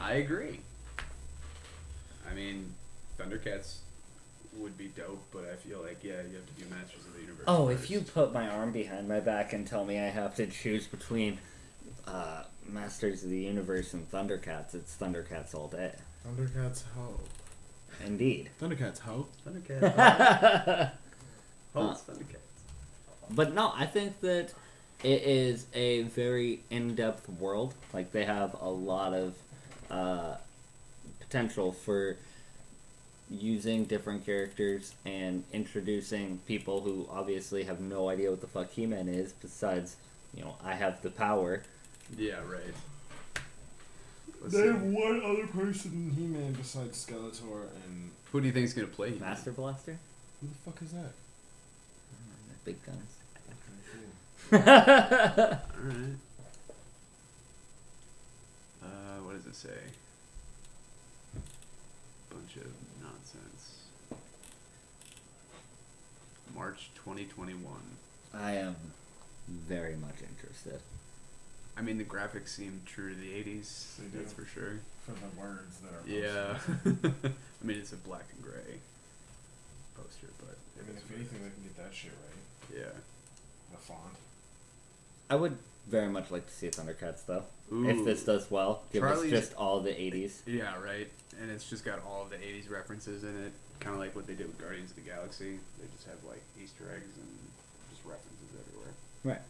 I agree. I mean, Thundercats would be dope, but I feel like, yeah, you have to do Masters of the Universe Oh, first. if you put my arm behind my back and tell me I have to choose between Masters of the Universe and Thundercats, it's Thundercats all day. Thundercats ho. Indeed. Thundercats ho. Thundercats. It's Thundercats. But no, I think that it is a very in-depth world. Like, they have a lot of potential for using different characters and introducing people who obviously have no idea what the fuck He-Man is, besides, I have the power. Yeah, right. Name one other person in He-Man besides Skeletor and... Who do you think is going to play He-Man? Master Blaster? Who the fuck is that? Big guns. Alright. What does it say? Bunch of nonsense. March 2021. I am very much interested. I mean, the graphics seem true to the 80s. They do. That's for sure. For the words that are Yeah. I mean, it's a black and gray poster, but... I mean, if anything, they can get that shit right. Yeah. The font. I would very much like to see a Thundercats, though. Ooh. If this does well. Give Charlie's- us just all the 80s. Yeah, right. And it's just got all of the 80s references in it. Kind of like what they did with Guardians of the Galaxy. They just have, like, Easter eggs and just references everywhere. Right.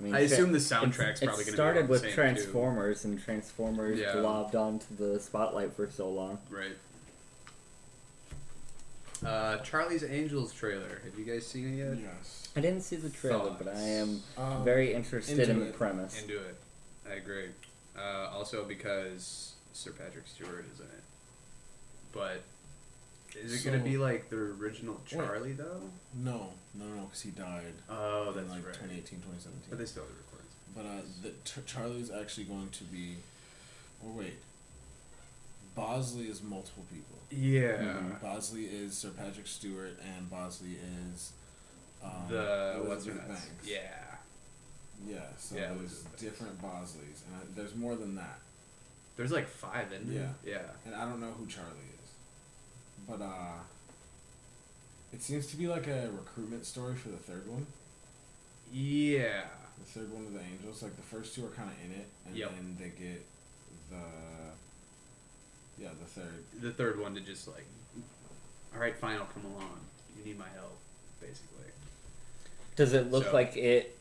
mean, I assume the soundtrack's probably going to be It started with same Transformers, and Transformers Yeah. globbed onto the spotlight for so long. Right. Charlie's Angels trailer. Have you guys seen it yet? Yes. I didn't see the trailer, but I am Um, very interested in the it. premise. Into it. I agree. Also because Sir Patrick Stewart is in it. But is it going to So- be like the original Charlie, though? No, because he died Oh, in that's like right. 2018, 2017. But they still have the recordings. But Charlie's actually going to be... Oh, wait. Bosley is multiple people. Yeah. Bosley is Sir Patrick Stewart, and Bosley is... The what's her Elizabeth name? Banks. Yeah. Yeah, so Yeah, there's Elizabeth Banks. different Bosleys, and there's more than that. There's like 5 in there. Yeah. Yeah. And I don't know who Charlie is. But, it seems to be like a recruitment story for the third one. Yeah. The third one of the Angels. Like, the first two are kind of in it, and Yep. then they get the third. The third one to just like, all right, fine, I'll come along. You need my help, basically. Does it look So- like it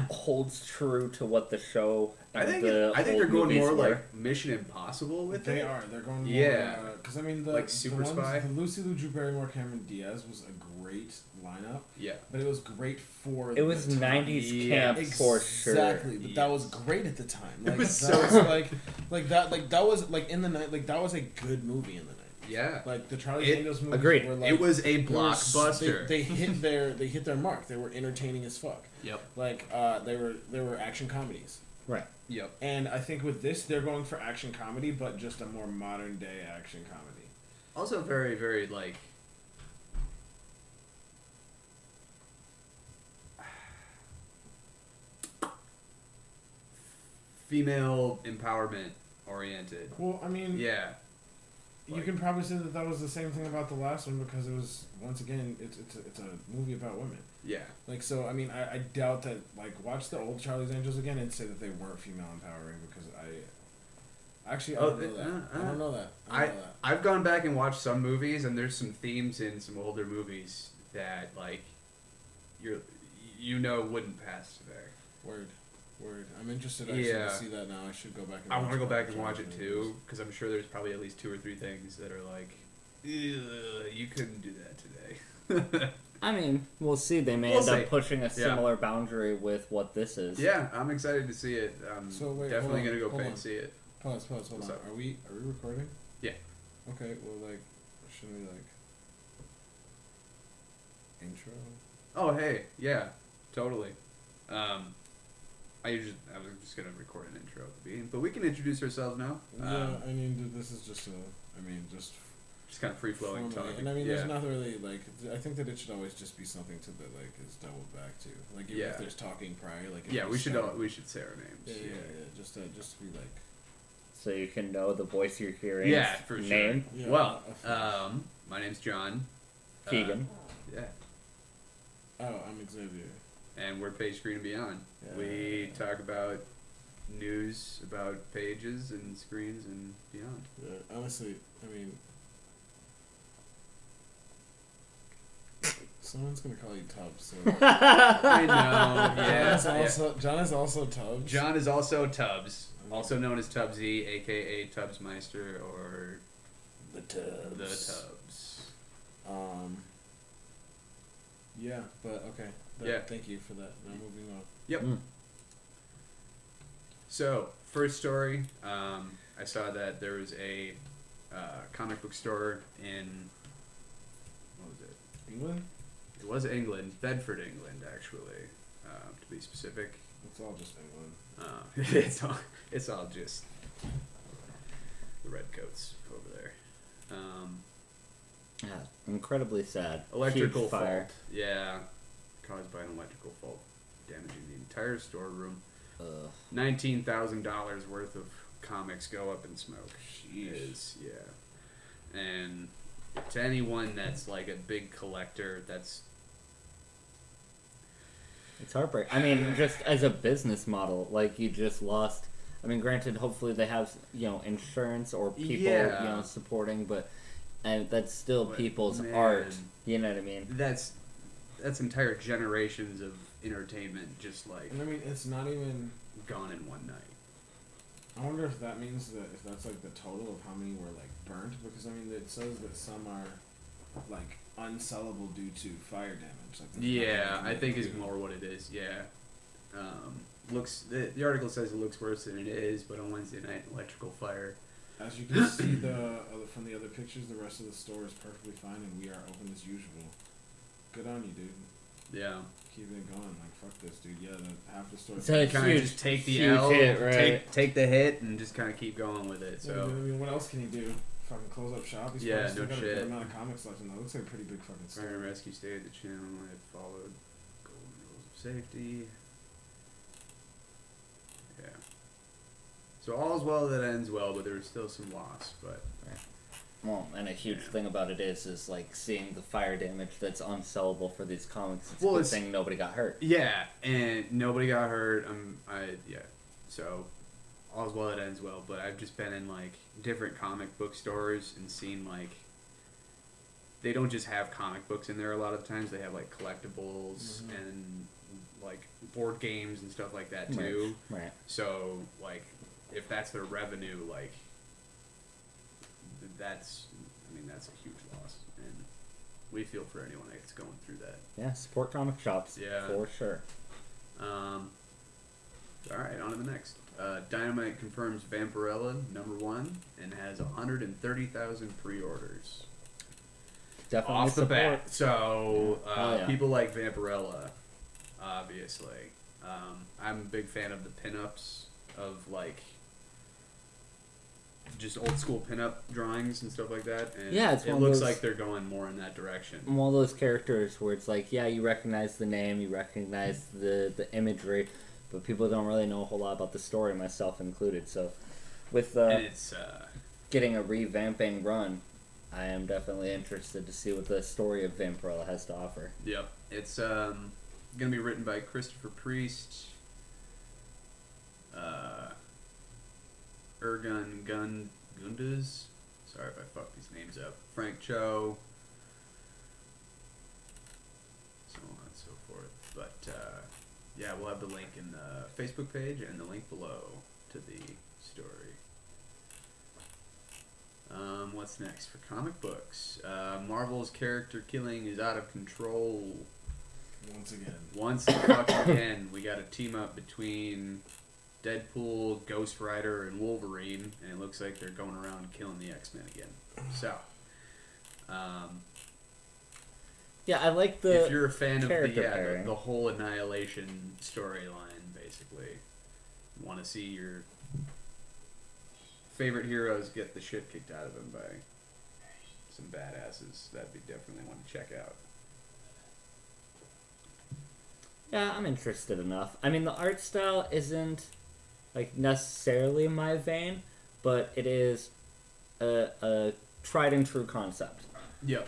holds true to what the show I and think the I think old they're going movies more were? like Mission Impossible with They it. are. They're going more, Yeah. because I mean, the Like Super the ones, Spy? the Lucy Liu, Drew Barrymore, Cameron Diaz was a great lineup, Yeah. but it was great for It was the time. 90s Yeah. camp for sure. Exactly, but that was Yes. great at the time. It Like, was that so- was that was like in the night. Like, that was a good movie in the 90s. Yeah. Like the Charlie's It- Angels movies agreed. were like, It was a they were blockbuster. They hit their mark. They were entertaining as fuck. Yep. Like they were action comedies. Right. Yep. And I think with this, they're going for action comedy, but just a more modern day action comedy. Also very, very like female empowerment oriented. Well, I mean, Yeah. you Like- can probably say that was the same thing about the last one because it was once again it's a movie about women. Yeah. Like, so I mean, I doubt that, like, watch the old Charlie's Angels again and say that they weren't female empowering because I don't know that. I don't know that. I don't know that. I've gone back and watched some movies, and there's some themes in some older movies that like wouldn't pass today. Word. I'm interested actually Yeah. to see that now. I should go back and I watch want to go back and Charlie's watch it Angels. too, because I'm sure there's probably at least 2 or 3 things that are like, "Ugh, you couldn't do that today." I mean, we'll see. They may We'll end see. up pushing a similar boundary with what this is. Yeah, I'm excited to see it. I'm So, wait, definitely hold on, gonna go hold pay on. and see it. Pause, hold What's on. up? Are we recording? Yeah. Okay, well, like, shouldn't we, like, intro? Oh, hey, yeah, totally. I was just gonna record an intro at the beginning, but we can introduce ourselves now. Yeah, I mean, this is just Just kind of free flowing formally- talk. And I mean, yeah. there's not really, like, I think that it should always just be something to that, like, is doubled back to. Like, even Yeah. if there's talking prior, like, if Yeah, we should start- we should say our names. Yeah, just to be like, so you can know the voice you're hearing. Yeah, for name. sure. Yeah, Well, my name's John. Keegan. Yeah. Oh, I'm Xavier. And we're Page Screen and Beyond. Yeah. We talk about news about pages and screens and beyond. Yeah, honestly, I mean, someone's gonna call you Tubbs. So. I know. Yeah. John is also Tubbs. John is also Tubbs, also known as Tubbsy, aka Tubbsmeister, or The Tubbs. the Tubbs. Yeah, but okay. Yeah. Thank you for that. Now moving on. Yep. So, first story, I saw that there was a comic book store in, what was it? England? It was England, Bedford, England, actually, to be specific. It's all just England. It's all just the redcoats over there. Yeah, incredibly sad. Electrical Huge fire. fault. Yeah, caused by an electrical fault, damaging the entire storeroom. $19,000 worth of comics go up in smoke. Jeez. Yeah. And to anyone that's like a big collector, that's... It's heartbreaking. I mean, just as a business model, like, you just lost... I mean, granted, hopefully they have, insurance or people, supporting, but... And that's still people's art. You know what I mean? That's entire generations of entertainment just like... And I mean, it's not even... gone in one night. I wonder if that means that if that's like the total of how many were like burnt, because I mean it says that some are like unsellable due to fire damage. Like yeah, I think is more what it is. Yeah, the article says it looks worse than it is, but on Wednesday night, electrical fire. As you can see from the other pictures, the rest of the store is perfectly fine, and we are open as usual. Good on you, dude. Yeah. Keeping it going, like fuck this, dude. Yeah, half the store. So kind of just take the L, hit, right? take the hit, and just kind of keep going with it. So yeah, I mean, what else can you do? Fucking close up shop. He's yeah, still no got a shit. good amount of comics left in there. Looks like a pretty big fucking store. Fire and rescue stayed at the channel. I followed golden rules of safety. Yeah. So all's well that ends well, but there was still some loss. But well, and a huge thing about it is like seeing the fire damage that's unsellable for these comics. It's a good thing nobody got hurt. Yeah, and nobody got hurt. So all's well that ends well. But I've just been in like different comic book stores and seen like they don't just have comic books in there. A lot of times they have like collectibles and like board games and stuff like that too. Right. So like if that's their revenue, like that's a huge loss, and we feel for anyone that's going through that. Yeah, support comic shops. Yeah, for sure. All right, on to the next. Dynamite confirms Vampirella #1 and has 130,000 pre-orders. Definitely off the support. bat. So yeah. People like Vampirella, obviously. I'm a big fan of the pinups of like just old school pinup drawings and stuff like that. And yeah, it looks like they're going more in that direction. One of those characters where it's like, yeah, you recognize the name, you recognize the imagery, but people don't really know a whole lot about the story, myself included. So, with getting a revamping run, I am definitely interested to see what the story of Vampirella has to offer. Yep, it's gonna be written by Christopher Priest. Ergun Gundas. Sorry if I fucked these names up. Frank Cho. So on and so forth. But, yeah, we'll have the link in the Facebook page and the link below to the story. What's next for comic books? Marvel's character killing is out of control. Once again, we got a team up between Deadpool, Ghost Rider, and Wolverine, and it looks like they're going around killing the X-Men again. So, yeah, I like the if you're a fan of the whole Annihilation storyline, basically, want to see your favorite heroes get the shit kicked out of them by some badasses, that'd be definitely one to check out. Yeah, I'm interested enough. I mean, the art style isn't like necessarily my vein, but it is a tried and true concept. Yep.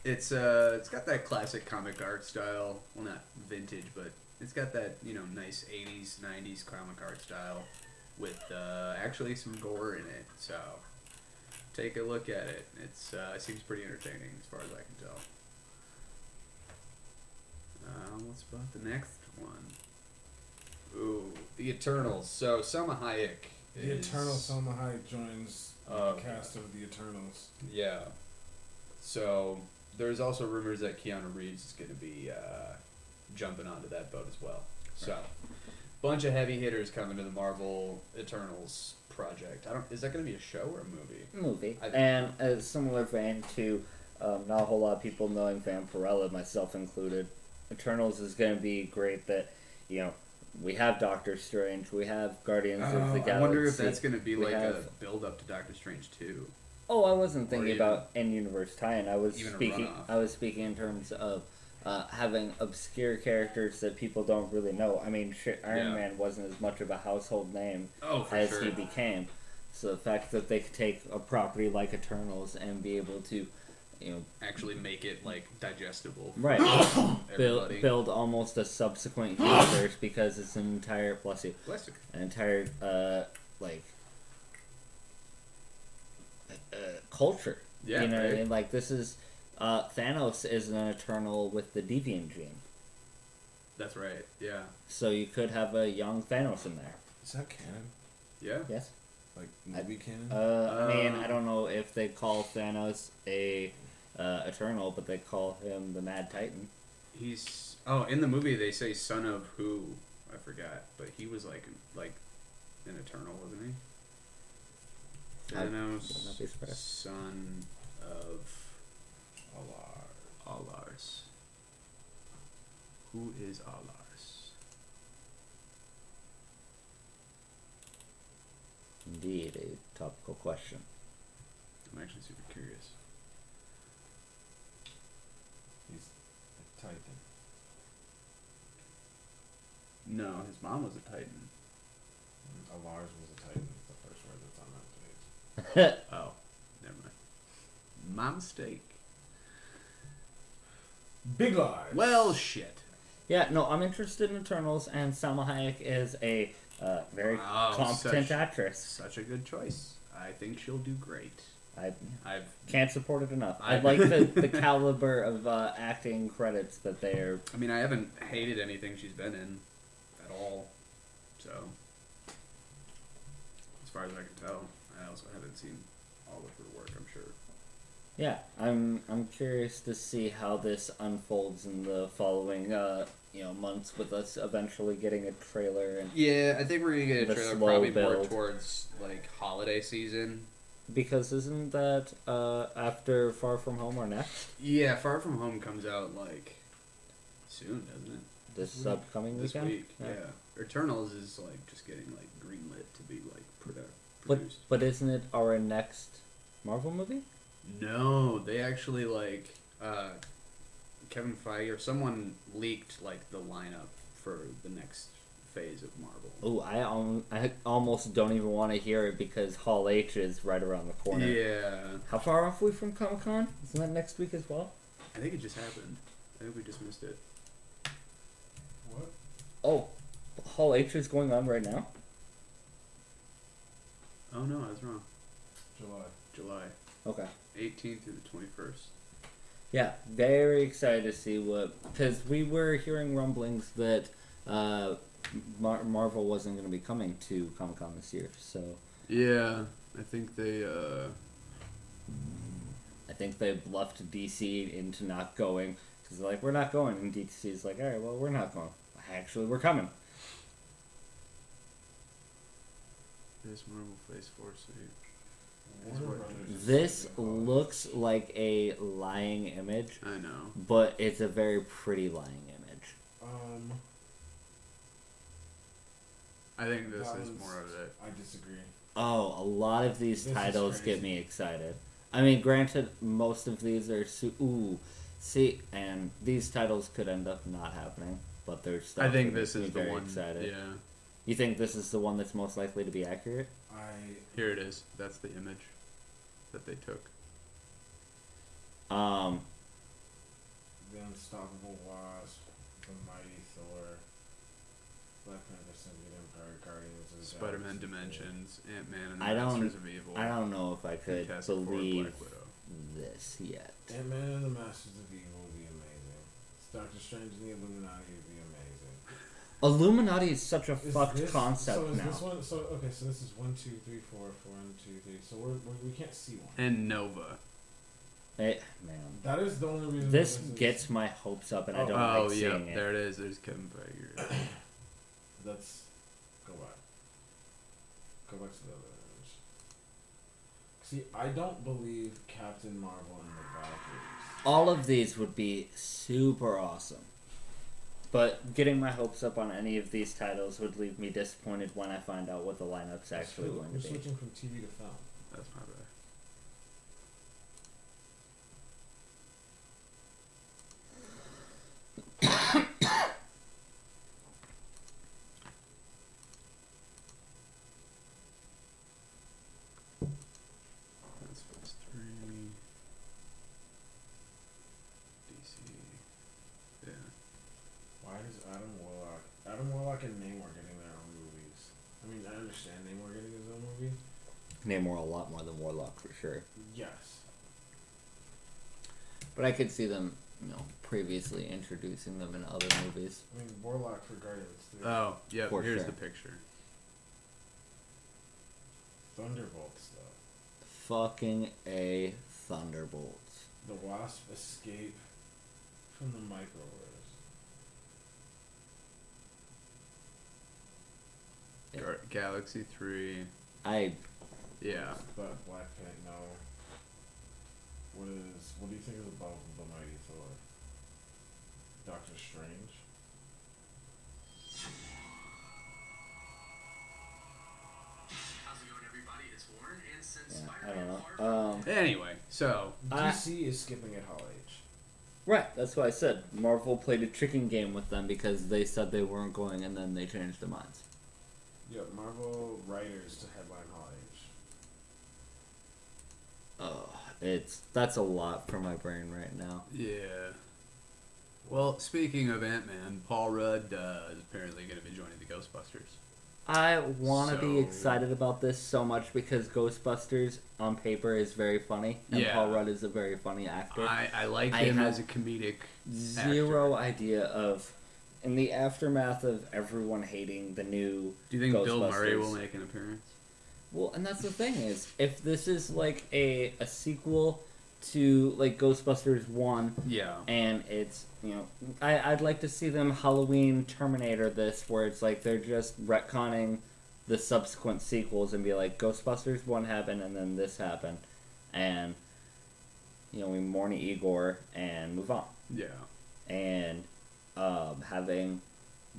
It's got that classic comic art style. Well, not vintage, but it's got that, nice 80s, 90s comic art style with actually some gore in it. So take a look at it. It seems pretty entertaining as far as I can tell. What's about the next one? Ooh, The Eternals. So Salma Hayek. The Eternal Salma Hayek joins the cast of The Eternals. Yeah. So there's also rumors that Keanu Reeves is going to be jumping onto that boat as well. So, bunch of heavy hitters coming to the Marvel Eternals project. Is that going to be a show or a movie? Movie. And a similar vein to not a whole lot of people knowing Vampirella, myself included. Eternals is going to be great that, we have Doctor Strange, we have Guardians of the Galaxy. I wonder if that's going to be a build-up to Doctor Strange 2. Oh, I wasn't thinking about in-universe tie-in. I was speaking in terms of having obscure characters that people don't really know. I mean, Iron Man wasn't as much of a household name as he became. So the fact that they could take a property like Eternals and be able to, actually make it digestible. Right. build almost a subsequent universe because it's an entire an entire culture. Yeah, what I mean? Like, this is Thanos is an Eternal with the Deviant gene. That's right. Yeah. So you could have a young Thanos in there. Is that canon? Yeah. Yes. Like movie canon? I mean, I don't know if they call Thanos a Eternal, but they call him the Mad Titan. He's in the movie they say son of who? I forgot, but he was like an Eternal, wasn't he? Thanos, son of Alars. Who is Alars? Indeed, a topical question. I'm actually super curious. He's a Titan. No, his mom was a Titan. Alars was a Titan. It's the first word that's on that page. Oh, never mind. My mistake. Big lies. Well, shit. Yeah, no, I'm interested in Eternals, and Salma Hayek is a very competent actress. Such a good choice. I think she'll do great. I can't support it enough. I like the caliber of acting credits that they are. I mean, I haven't hated anything she's been in at all. So, as far as I can tell, I also haven't seen all of her work, I'm sure. Yeah, I'm curious to see how this unfolds in the following months, with us eventually getting a trailer. And yeah, I think we're gonna get a trailer probably more towards holiday season. Because isn't that after Far From Home or next? Yeah, Far From Home comes out soon, doesn't it? This upcoming this weekend? Week, yeah. Eternals is just getting greenlit to be produced. But isn't it our next Marvel movie? No, they actually Kevin Feige or someone leaked the lineup for the next phase of Marvel. Oh, I almost don't even want to hear it because Hall H is right around the corner. Yeah. How far off are we from Comic-Con? Isn't that next week as well? I think it just happened. I think we just missed it. What? Oh, Hall H is going on right now? Oh no, I was wrong. July. Okay. 18th through the 21st. Yeah, very excited to see because we were hearing rumblings that Marvel wasn't going to be coming to Comic-Con this year, so... Yeah, I think they bluffed DC into not going, because they're like, we're not going, and DC's like, alright, well, we're not going. Actually, we're coming. This Marvel Phase 4 suit. This looks like a lying image. I know. But it's a very pretty lying image. I think this is more of it. I disagree. Oh, a lot of these titles get me excited. I mean, granted, most of these are... and these titles could end up not happening, but there's stuff I think this is the very one. Excited. Yeah. You think this is the one that's most likely to be accurate? Here it is. That's the image that they took. The Unstoppable Wasp, the Mighty Thor, Black Panther, Symbiote Empire, Guardians of the Spider-Man Dimensions, Ant-Man and the Masters of Evil. I don't know if I could believe this yet. Ant-Man and the Masters of Evil would be amazing. Doctor Strange and the Illuminati would be amazing. Illuminati is such a fucked concept so is now. This one, so this is 1, 2, 3, 4, 1, 2, 3. So we can't see one. And Nova. Man. That is the only reason. This gets my hopes up, and I don't like seeing it. There it is. There's Kevin Feige. Let's go back. Go back to the other image. See, I don't believe Captain Marvel and the Valkyries. All of these would be super awesome. But getting my hopes up on any of these titles would leave me disappointed when I find out what the lineup's actually going to be. We're switching from TV to film. That's my bad. That's Phase 3. DC. Yeah. Why is Adam Warlock and Namor getting their own movies? I mean, I understand Namor getting his own movie. Namor a lot more than Warlock for sure. Yes. But I could see them, previously introducing them in other movies. I mean, Warlock for Guardians 3. Oh, yeah, here's sure. the picture. Thunderbolts, though. Fucking A Thunderbolts. The Wasp escape from the microverse. Yeah. Galaxy 3. Yeah. But Black Panther, no. What do you think is above the Mighty Thor? Doctor Strange? How's it going, everybody? It's Warren, and since Yeah, I don't Spider-Man know. Anyway, so DC is skipping at Hall H. Right, that's what I said. Marvel played a tricking game with them because they said they weren't going and then they changed their minds. Yeah, Marvel writers to headline Hall H. Oh, that's a lot for my brain right now. yeah. Well, speaking of Ant-Man, Paul Rudd is apparently going to be joining the Ghostbusters. I want to be excited about this so much because Ghostbusters on paper is very funny, and Paul Rudd is a very funny actor. I like him as a comedic zero idea of, in the aftermath of everyone hating the new Do you think Ghostbusters, Bill Murray will make an appearance? Well, and that's the thing is, if this is like a sequel to like Ghostbusters 1, and it's, I'd like to see them Halloween Terminator this, where it's like they're just retconning the subsequent sequels and be like, Ghostbusters 1 happened and then this happened, and we mourn Igor and move on. Yeah. And having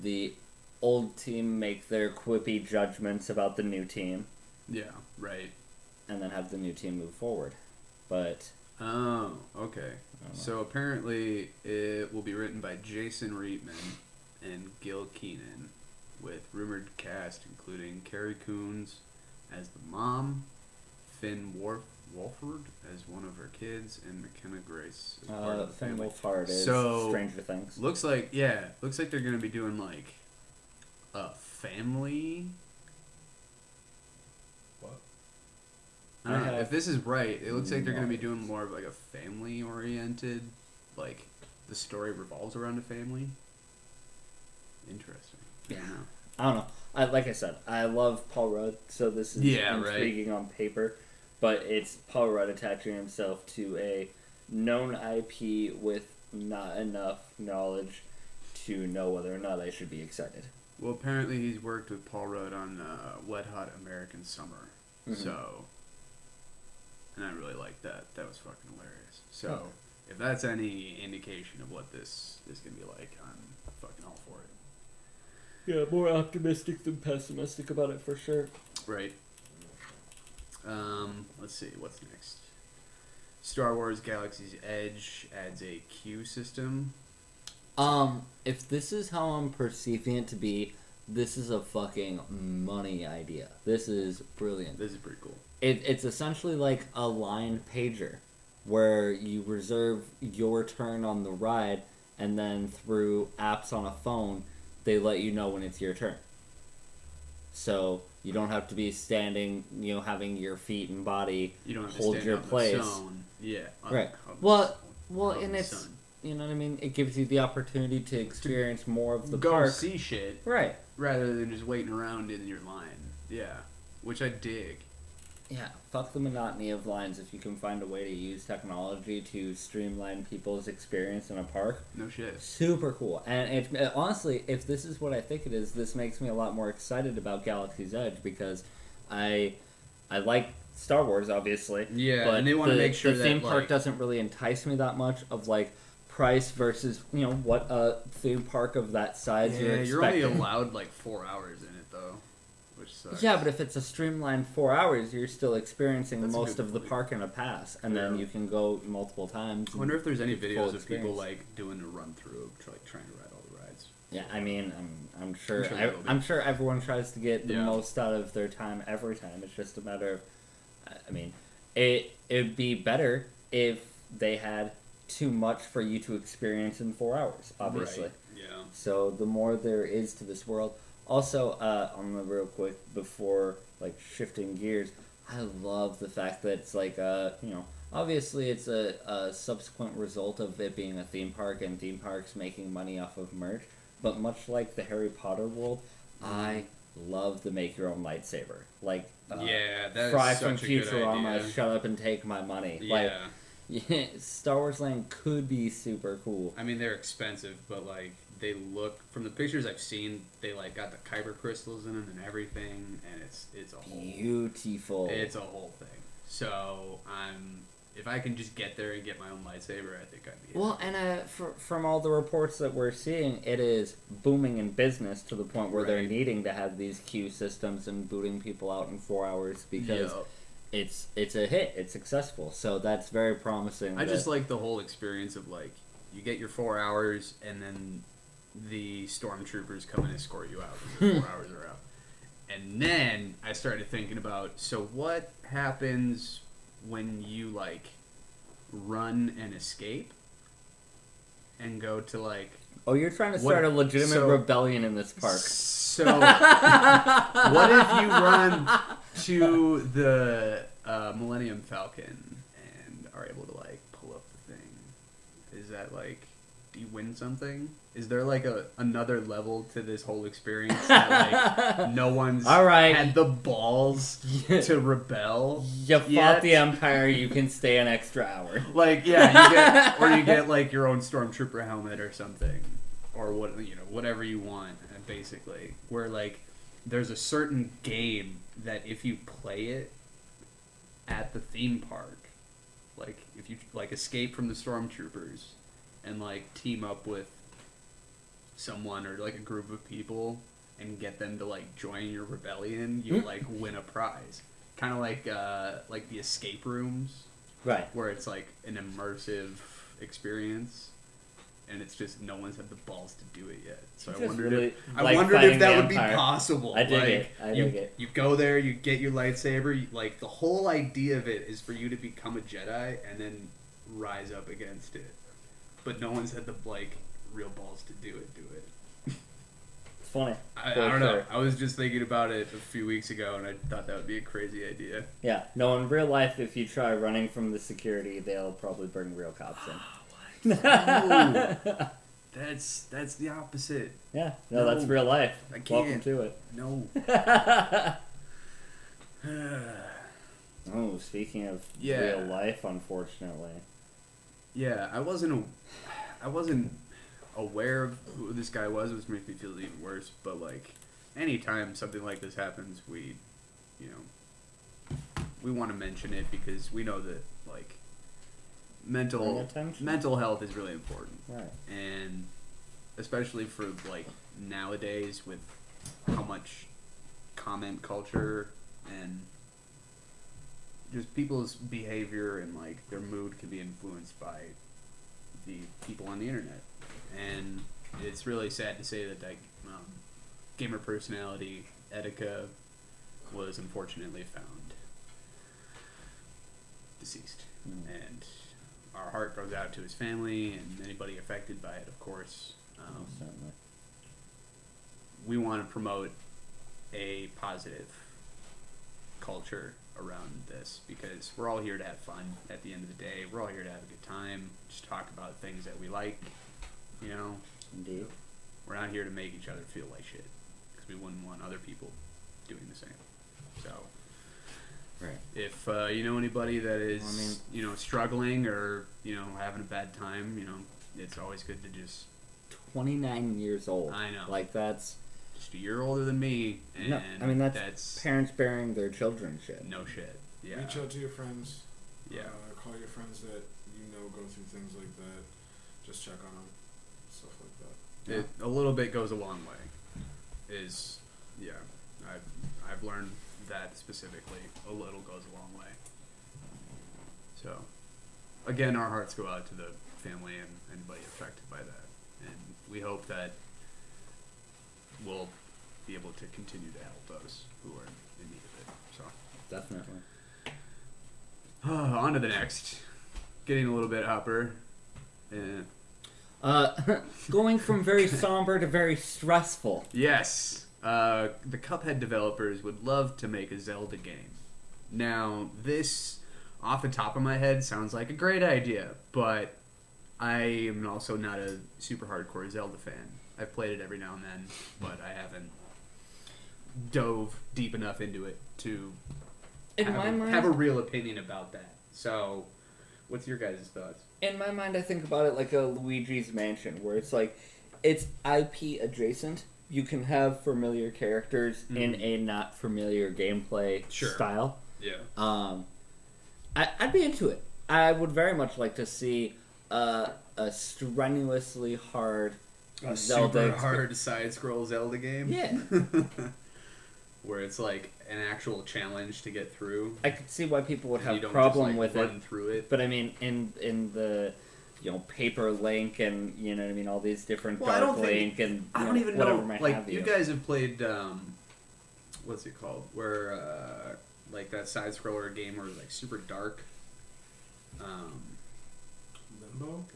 the old team make their quippy judgments about the new team. Yeah, right. And then have the new team move forward. But... Oh, okay. So apparently it will be written by Jason Reitman and Gil Keenan, with rumored cast including Carrie Coons as the mom, Finn Wolfhard as one of her kids, and McKenna Grace as part of the Finn family. Wolfhard is Stranger Things. Looks like they're going to be doing like a family. I don't know. If this is right, it looks like they're going to be doing more of like a family-oriented, like the story revolves around a family. Interesting. Yeah. I don't know. Like I said, I love Paul Rudd, so this is intriguing on paper, but it's Paul Rudd attaching himself to a known IP with not enough knowledge to know whether or not I should be excited. Well, apparently he's worked with Paul Rudd on Wet Hot American Summer, so... And I really liked that. That was fucking hilarious. So, if that's any indication of what this is going to be like, I'm fucking all for it. Yeah, more optimistic than pessimistic about it for sure. Right. Let's see. What's next? Star Wars Galaxy's Edge adds a queue system. If this is how I'm perceiving it to be, this is a fucking money idea. This is brilliant. This is pretty cool. It's essentially like a line pager where you reserve your turn on the ride, and then through apps on a phone, they let you know when it's your turn. So you don't have to be standing, having your feet and body hold your place. Yeah. Right. Well, and it's, you know what I mean? It gives you the opportunity to experience more of the park. Go see shit. Right. Rather than just waiting around in your line. Yeah. Which I dig. Yeah, fuck the monotony of lines. If you can find a way to use technology to streamline people's experience in a park, no shit, super cool. And honestly, if this is what I think it is, this makes me a lot more excited about Galaxy's Edge, because I like Star Wars, obviously. Yeah, but and they want to make sure the theme park doesn't really entice me that much. Of like price versus what a theme park of that size you're only allowed like 4 hours in it though. Which sucks. Yeah, but if it's a streamlined 4 hours, you're still experiencing most of the park in a pass, and then you can go multiple times. I wonder if there's any videos of people like doing a run through of like trying to ride all the rides. Yeah, I mean, I'm sure. I'm sure everyone tries to get the most out of their time every time. It's just a matter of, I mean, it'd be better if they had too much for you to experience in 4 hours. Obviously. Right. Yeah. So the more there is to this world. Also, on the real quick, before, like, shifting gears, I love the fact that it's, like, obviously it's a subsequent result of it being a theme park and theme parks making money off of merch, but much like the Harry Potter world, I love the make-your-own lightsaber. Like, that Fry is from such a good Futurama, idea. shut up and take my money. Yeah. Like, Star Wars Land could be super cool. I mean, they're expensive, but, like, they look, from the pictures I've seen, they like got the kyber crystals in them and everything, and it's a whole beautiful. It's a whole thing. So if I can just get there and get my own lightsaber, I think I'd be and from all the reports that we're seeing, it is booming in business to the point where they're needing to have these queue systems and booting people out in 4 hours because it's a hit, it's successful. So that's very promising. I just like the whole experience of like you get your 4 hours and then the stormtroopers come and escort you out when your 4 hours are out. And then I started thinking about, so what happens when you, like, run and escape and go to, like... Oh, you're trying to start a legitimate rebellion in this park. So, what if you run to the Millennium Falcon and are able to, like, pull up the thing? Is that, like... Do you win something? Is there like another level to this whole experience that like no one's had the balls to rebel? You fought the Empire, you can stay an extra hour. Like you get like your own stormtrooper helmet or something, or whatever you want, basically. Where like there's a certain game that if you play it at the theme park, like if you like escape from the stormtroopers and like team up with someone or like a group of people and get them to like join your rebellion, you like win a prize. Kind of like the escape rooms, right? Where it's like an immersive experience, and it's just no one's had the balls to do it yet. So I wondered if that would be possible. I dig it. You go there, you get your lightsaber. Like the whole idea of it is for you to become a Jedi and then rise up against it. But no one's had the like real balls to do it. It's funny. I don't know. I was just thinking about it a few weeks ago, and I thought that would be a crazy idea. Yeah. No, in real life, if you try running from the security, they'll probably bring real cops in. No. That's the opposite. Yeah. No, that's real life. I can't. Welcome to it. No. Oh, speaking of real life, unfortunately. Yeah, I wasn't aware of who this guy was, which makes me feel even worse. But like, anytime something like this happens, we want to mention it because we know that like mental health is really important, right? And especially for like nowadays with how much comment culture and just people's behavior and like their mood can be influenced by the people on the internet, and it's really sad to say that gamer personality, Etika, was unfortunately found deceased. And our heart goes out to his family and anybody affected by it, of course. Certainly. We want to promote a positive culture around this because we're all here to have fun at the end of the day. We're all here to have a good time, just talk about things that we like, you know. Indeed. We're not here to make each other feel like shit because we wouldn't want other people doing the same. So, right. if you know anybody that is, struggling or, having a bad time, it's always good to just... 29 years old. I know. Like, that's... Just a year older than me. And no, I mean, that's parents burying their children shit. No shit. Yeah. Reach out to your friends. Yeah. Call your friends that go through things like that. Just check on them. Stuff like that. A little bit goes a long way. I've learned that specifically. A little goes a long way. So, again, our hearts go out to the family and anybody affected by that. And we hope that we'll be able to continue to help those who are in need of it. So, definitely. On to the next. Getting a little bit upper. Going from very somber to very stressful. Yes. The Cuphead developers would love to make a Zelda game. Now, this, off the top of my head, sounds like a great idea, but I am also not a super hardcore Zelda fan. I've played it every now and then, but I haven't dove deep enough into it to have a real opinion about that. So, what's your guys' thoughts? In my mind, I think about it like a Luigi's Mansion, where it's like, it's IP adjacent. You can have familiar characters in a not familiar gameplay style. Yeah. I'd be into it. I would very much like to see a strenuously hard Zelda super hard side-scroll Zelda game. Yeah. Where it's like an actual challenge to get through. I could see why people would have a problem with run through it. But I mean, in the Paper Link and all these different Dark Link and I don't even know. Like you guys have played what's it called? Where like that side scroller game where it's like super dark.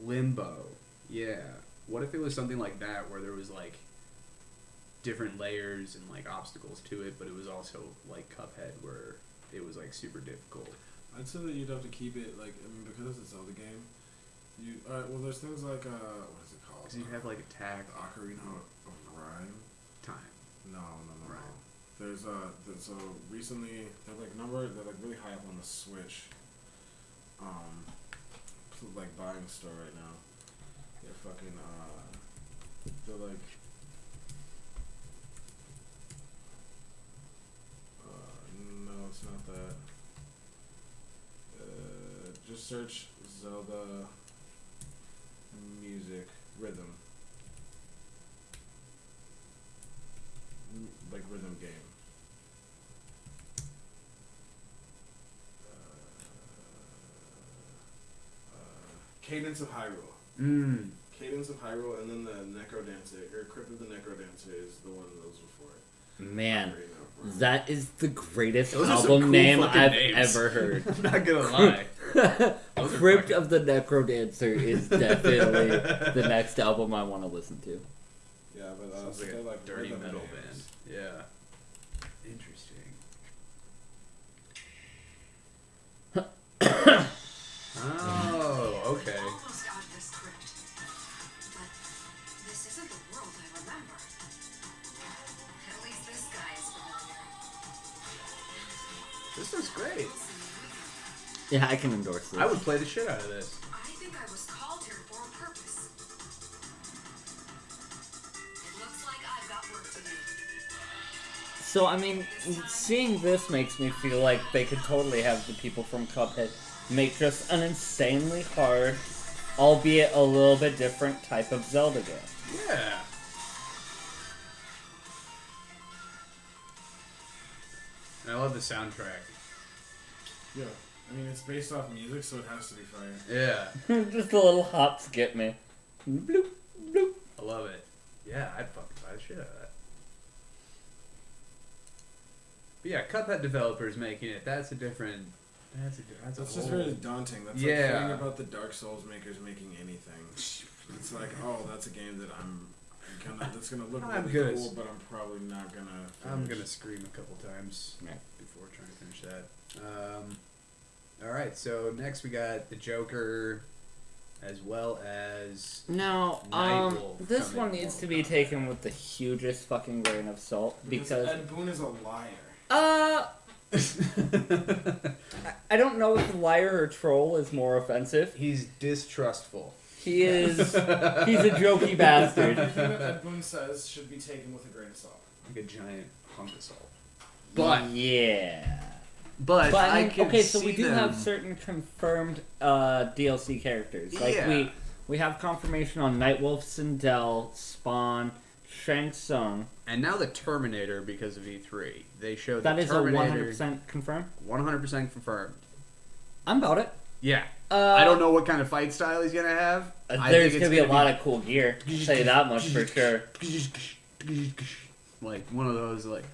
Limbo. Yeah. What if it was something like that where there was like different layers and like obstacles to it, but it was also like Cuphead where it was like super difficult. I'd say that you'd have to keep it because it's a Zelda game. There's things like what is it called? Because you have like attack, the Ocarina of Rhyme. Time. No. Right. There's so recently they're like really high up on the Switch. Like buying store right now. They're fucking they're like no, it's not that. Just search Zelda music rhythm. Like rhythm game. Cadence of Hyrule. Cadence of Hyrule, and then the Necrodancer, or Crypt of the Necrodancer is the one of those before it. Man, that is the greatest those album cool name I've names. ever heard. I'm not gonna lie. Crypt of the Necrodancer is definitely the next album I want to listen to. Yeah, but sounds like a like dirty metal band. Yeah. Interesting. Oh, okay. Almost out of this crypt. But this isn't the world I remember. At least this guy is familiar. This looks great. Yeah, I can endorse this. I would play the shit out of this. I think I was called here for a purpose. It looks like I've got work to do. So, I mean, seeing this makes me feel like they could totally have the people from Cuphead make just an insanely hard, albeit a little bit different type of Zelda game. Yeah. I love the soundtrack. Yeah. I mean, it's based off music, so it has to be fire. Yeah. Just a little hops get me. Bloop, bloop. I love it. Yeah, I'd fucking buy the shit out of that. But yeah, Cuphead developers making it. That's a different. That's just whole... really daunting. That's like hearing about the Dark Souls makers making anything. It's like, oh, that's a game that that's gonna look really cool, but I'm probably not gonna finish. I'm gonna scream a couple times before trying to finish that. All right, so next we got the Joker, as well as this one needs to be taken with the hugest fucking grain of salt because Ed Boon is a liar. I don't know if liar or troll is more offensive. He's distrustful. He is. He's a jokey bastard. Everything that Ed Boon says should be taken with a grain of salt. Like a giant hunk of salt. But yeah. But I can okay, so see we do them. have certain confirmed DLC characters. Like we have confirmation on Nightwolf, Sindel, Spawn, Shang Tsung. And now the Terminator because of E3. They showed that the is Terminator. a 100% confirmed? 100% confirmed. I'm about it. Yeah. I don't know what kind of fight style he's going to have. There's going to be a lot of cool gear. I'll tell you that much for sure. Like one of those like...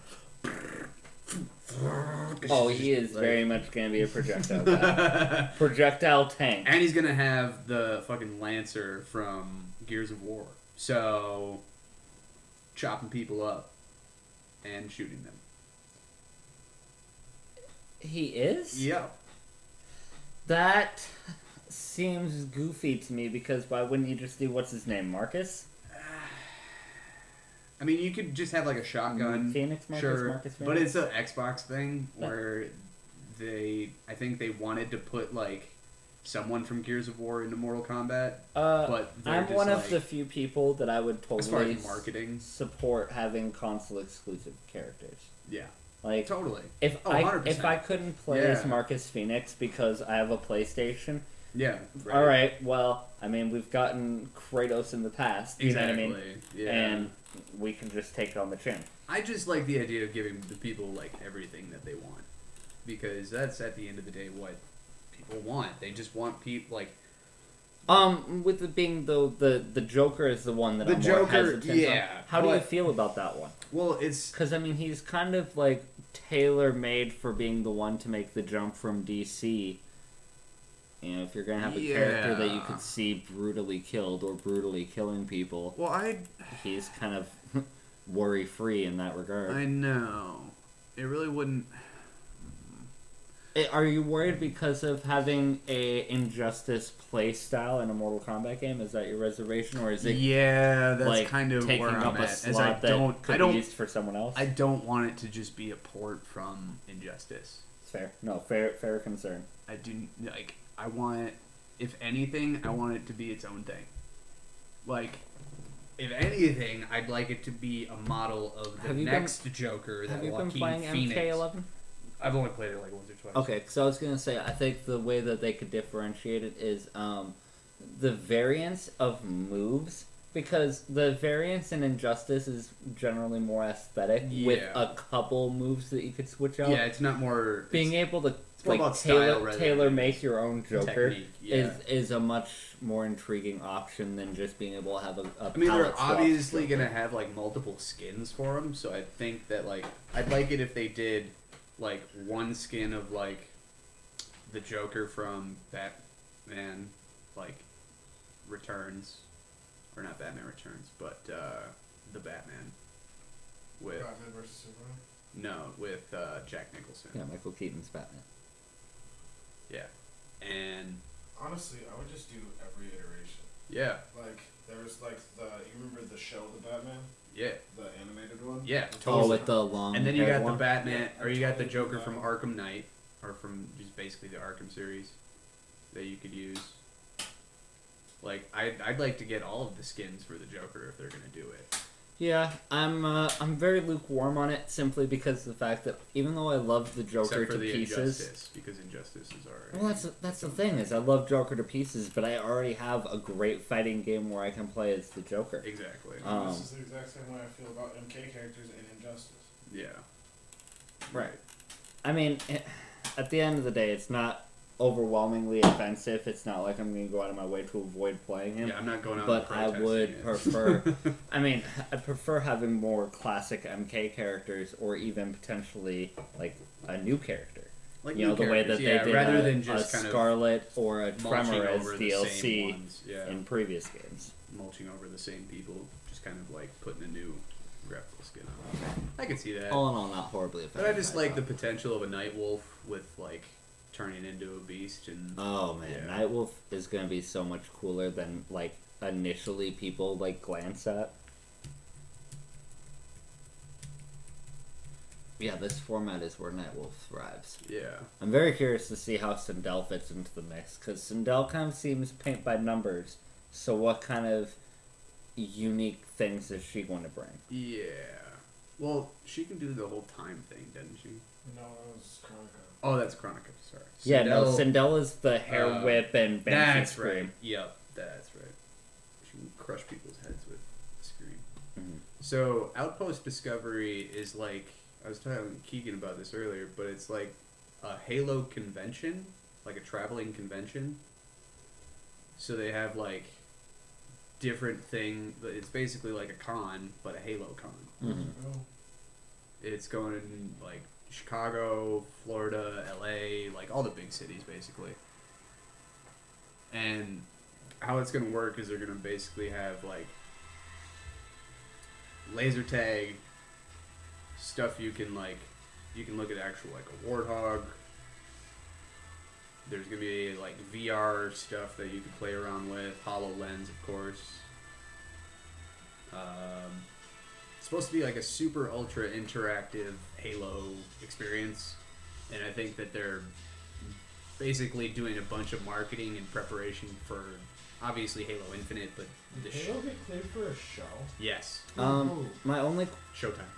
Oh, he is very much going to be a projectile guy. Projectile tank. And he's going to have the fucking Lancer from Gears of War. So, chopping people up and shooting them. He is? Yep. That seems goofy to me because why wouldn't you just do, what's his name, Marcus? I mean, you could just have like a shotgun. Phoenix Marcus? Sure. Marcus Phoenix? But it's an Xbox thing where I think they wanted to put like someone from Gears of War into Mortal Kombat. But I'm one of the few people that I would as far totally as marketing support having console exclusive characters. Yeah. Like totally. If 100%. if I couldn't play as Marcus Phoenix because I have a PlayStation. Yeah. Right. All right. Well, I mean, we've gotten Kratos in the past. You know what I mean? Yeah. And we can just take it on the chin. I just like the idea of giving the people like everything that they want, because that's at the end of the day what people want. They just want people like. With it being the Joker is the one that I'm more hesitant on. How do you feel about that one? Well, it's because I mean he's kind of like tailor made for being the one to make the jump from DC. You know, if you're gonna have a character that you could see brutally killed or brutally killing people, he's kind of worry free in that regard. I know. It really wouldn't. Are you worried because of having a Injustice play style in a Mortal Kombat game? Is that your reservation, or is it? Yeah, that's like kind of taking where up I'm a at. slot that could be used for someone else. I don't want it to just be a port from Injustice. It's fair. No, fair concern. I do like. I want, if anything, I want it to be its own thing. Like, if anything, I'd like it to be a model of the next Joker that Joaquin Phoenix. Have you been playing MK11? I've only played it like once or twice. Okay, so I was gonna say, I think the way that they could differentiate it is the variance of moves, because the variance in Injustice is generally more aesthetic with a couple moves that you could switch out. Yeah, it's not more being able to like tailor make your own Joker is a much more intriguing option than just being able to have a I mean, they're obviously gonna have like multiple skins for him, so I think that like I'd like it if they did like one skin of like the Joker from Batman like Returns, or not Batman Returns, but the Batman with Batman versus Superman. No, with Jack Nicholson. Yeah, Michael Keaton's Batman. Yeah, and honestly, I would just do every iteration. Yeah, like there was like you remember the show The Batman? Yeah. The animated one? Yeah, totally. Oh, with the long. And then you got the Batman, or you got the Joker from Arkham Knight, or from just basically the Arkham series that you could use. Like, I'd like to get all of the skins for the Joker if they're gonna do it. Yeah, I'm very lukewarm on it simply because of the fact that even though I love the Joker to pieces, Injustice, because Injustice is already. Well, that's the thing is I love Joker to pieces, but I already have a great fighting game where I can play as the Joker. Exactly. This is the exact same way I feel about MK characters in Injustice. Yeah. Right. I mean, at the end of the day, it's not overwhelmingly offensive. It's not like I'm going to go out of my way to avoid playing him. Yeah, I'm not going out. But I would it. prefer. I mean, I prefer having more classic MK characters, or even potentially like a new character. Like you know, the way that they did rather a, than just a kind Scarlet or a mulching Tremor as over the DLC same ones. Yeah. in previous games. Mulching over the same people, just kind of like putting a new graphical skin on. I can see that. All in all, not horribly offensive. But I just like the potential of a Nightwolf with like turning into a beast and. Oh man, yeah. Nightwolf is gonna be so much cooler than like initially people like glance at. Yeah, this format is where Nightwolf thrives. Yeah. I'm very curious to see how Sindel fits into the mix, because Sindel kind of seems paint by numbers. So what kind of unique things is she going to bring? Yeah. Well, she can do the whole time thing, doesn't she? No, that was Chronica. Oh, that's Chronica. Sorry. Yeah, no, Sindel is the hair whip and Banshee That's scream. right. Yep, that's right. She can crush people's heads with scream. Mm-hmm. So, Outpost Discovery is like, I was talking to Keegan about this earlier, but it's like a Halo convention, like a traveling convention. So they have like different thing. It's basically like a con, but a Halo con. Mm-hmm. It's going in like Chicago, Florida, LA, like all the big cities basically. And how it's gonna work is they're gonna basically have like laser tag stuff. You can look at actual like a warthog. There's gonna be like VR stuff that you can play around with, HoloLens of course. It's supposed to be like a super ultra interactive Halo experience, and I think that they're basically doing a bunch of marketing in preparation for obviously Halo Infinite, but Did Halo get cleared for a show? Yes. My only Showtime.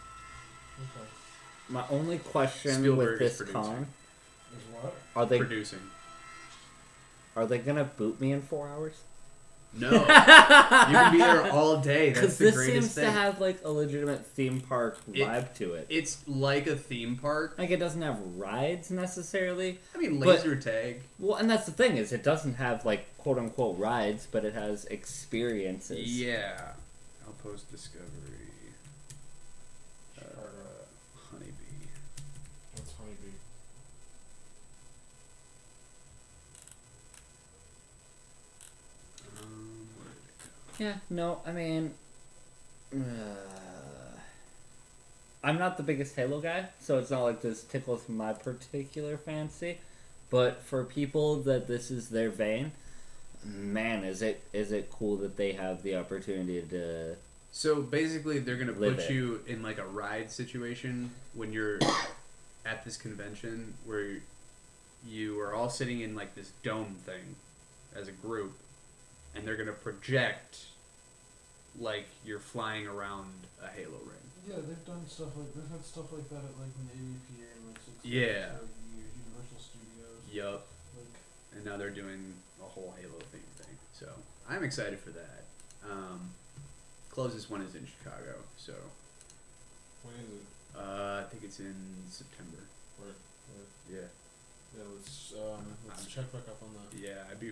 Okay. my only question Spielberg with is this producing. con Is what? are they Producing. gonna boot me in 4 hours? No. You can be there all day. That's Because the this greatest seems thing. to have like a legitimate theme park vibe to it. It's like a theme park. Like, it doesn't have rides necessarily. I mean, But- laser tag. Well, and that's the thing, is it doesn't have like quote unquote rides, but it has experiences. Yeah. Outpost Discovery. Honeybee. What's Honeybee? Where did it go? Yeah, no, I mean, I'm not the biggest Halo guy, so it's not like this tickles my particular fancy. But for people that this is their vein, man, is it cool that they have the opportunity to. So basically, they're gonna Live put it. you in like a ride situation when you're at this convention where you are all sitting in like this dome thing as a group, and they're gonna project like you're flying around a Halo ring. Yeah, they've done stuff like they've had stuff like that at like Navy Pier and like Six Yeah. Flags, like, Universal Studios. Yup. Like, And now they're doing a whole Halo thing. So I'm excited for that. Closest one is in Chicago, so when is it? I think it's in September. Where? Yeah. Yeah, let's check back up on that. Yeah, I'd be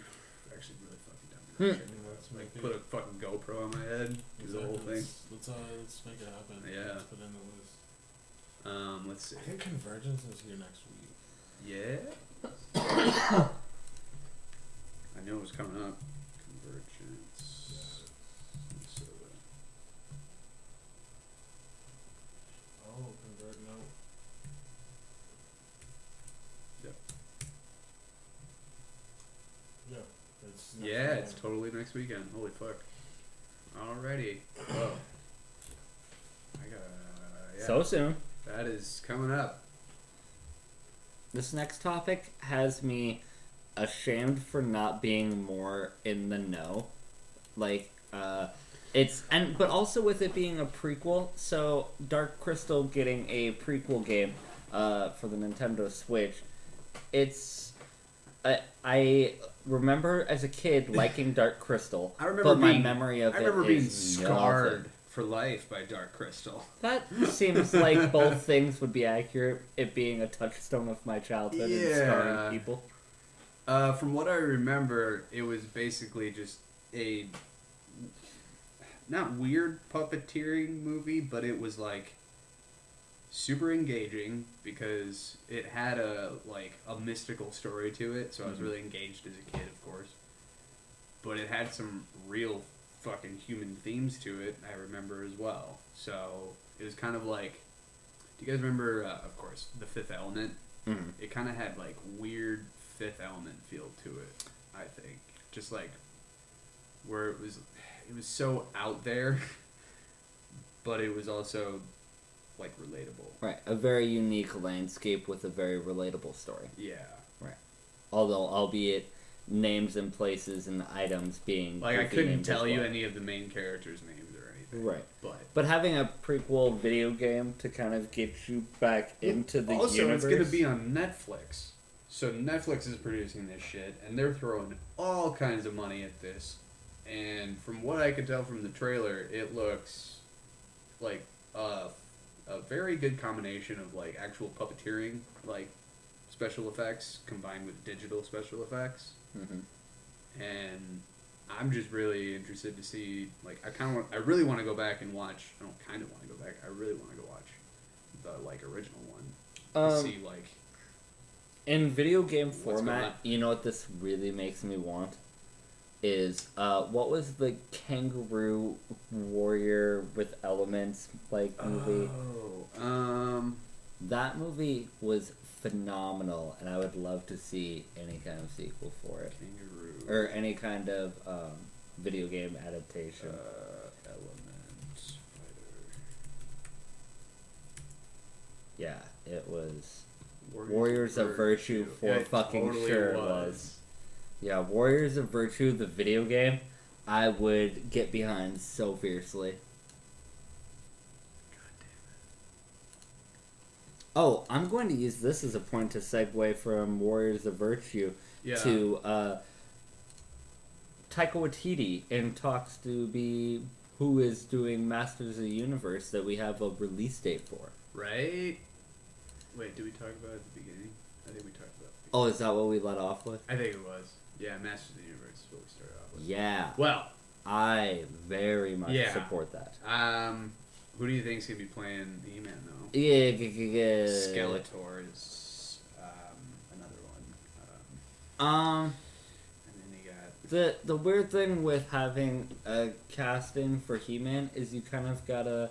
actually really fucking down Hmm. with that. Yeah, let's Like, make put it. a fucking GoPro on my head, do the whole thing. Let's make it happen. Yeah. Let's put it in the list. Let's see. I think Convergence is here next week. Yeah. I knew it was coming up. Convergence. Minnesota. Oh, Convert no. Yep. Yeah. It's next Yeah, weekend. it's totally next weekend. Holy fuck. Alrighty. Whoa. I got. Yeah. So soon. That is coming up. This next topic has me ashamed for not being more in the know. Like, but also with it being a prequel, so Dark Crystal getting a prequel game, for the Nintendo Switch, I remember as a kid liking Dark Crystal, I remember but my being- memory of I it remember being is scarred nothing. for life by Dark Crystal. That seems like both things would be accurate, it being a touchstone of my childhood and Yeah. scarring people. From what I remember, it was basically just a not weird puppeteering movie, but it was like super engaging because it had a mystical story to it. So I was really engaged as a kid, of course. But it had some real fucking human themes to it. I remember as well. So it was kind of like, do you guys remember? Of course, The Fifth Element. Mm-hmm. It kind of had like weird Fifth Element feel to it. I think just like where it was so out there, but it was also like relatable. Right, a very unique landscape with a very relatable story. Yeah. Right. Although, albeit names and places and items being like, I couldn't tell you well. any of the main characters' names or anything. Right. But having a prequel video game to kind of get you back into the also, universe. it's going to be on Netflix. So Netflix is producing this shit, and they're throwing all kinds of money at this. And from what I could tell from the trailer, it looks like a very good combination of like actual puppeteering, like special effects combined with digital special effects. Mm-hmm. And I'm just really interested to see, like, I really want to go back and watch. I don't kind of want to go back. I really want to go watch the like original one. To see like in video game what's going on. format. You know what this really makes me want is what was the kangaroo warrior with elements like movie? That movie was phenomenal, and I would love to see any kind of sequel for it. Kangaroo. Or any kind of video game adaptation. Elements Fighter. Yeah, it was Warriors of Virtue for It fucking totally sure it was. Yeah, Warriors of Virtue, the video game, I would get behind so fiercely. Oh, I'm going to use this as a point to segue from Warriors of Virtue to Taika Waititi in talks to be who is doing Masters of the Universe that we have a release date for. Right? Wait, did we talk about it at the beginning? I think we talked about it. Oh, is that what we let off with? I think it was. Yeah, Masters of the Universe is what we started off with. Yeah. Well, I very much support that. Who do you think's gonna be playing E-Man though? Yeah. Skeletor is another one. And then you got the weird thing with having a casting for He-Man is you kind of gotta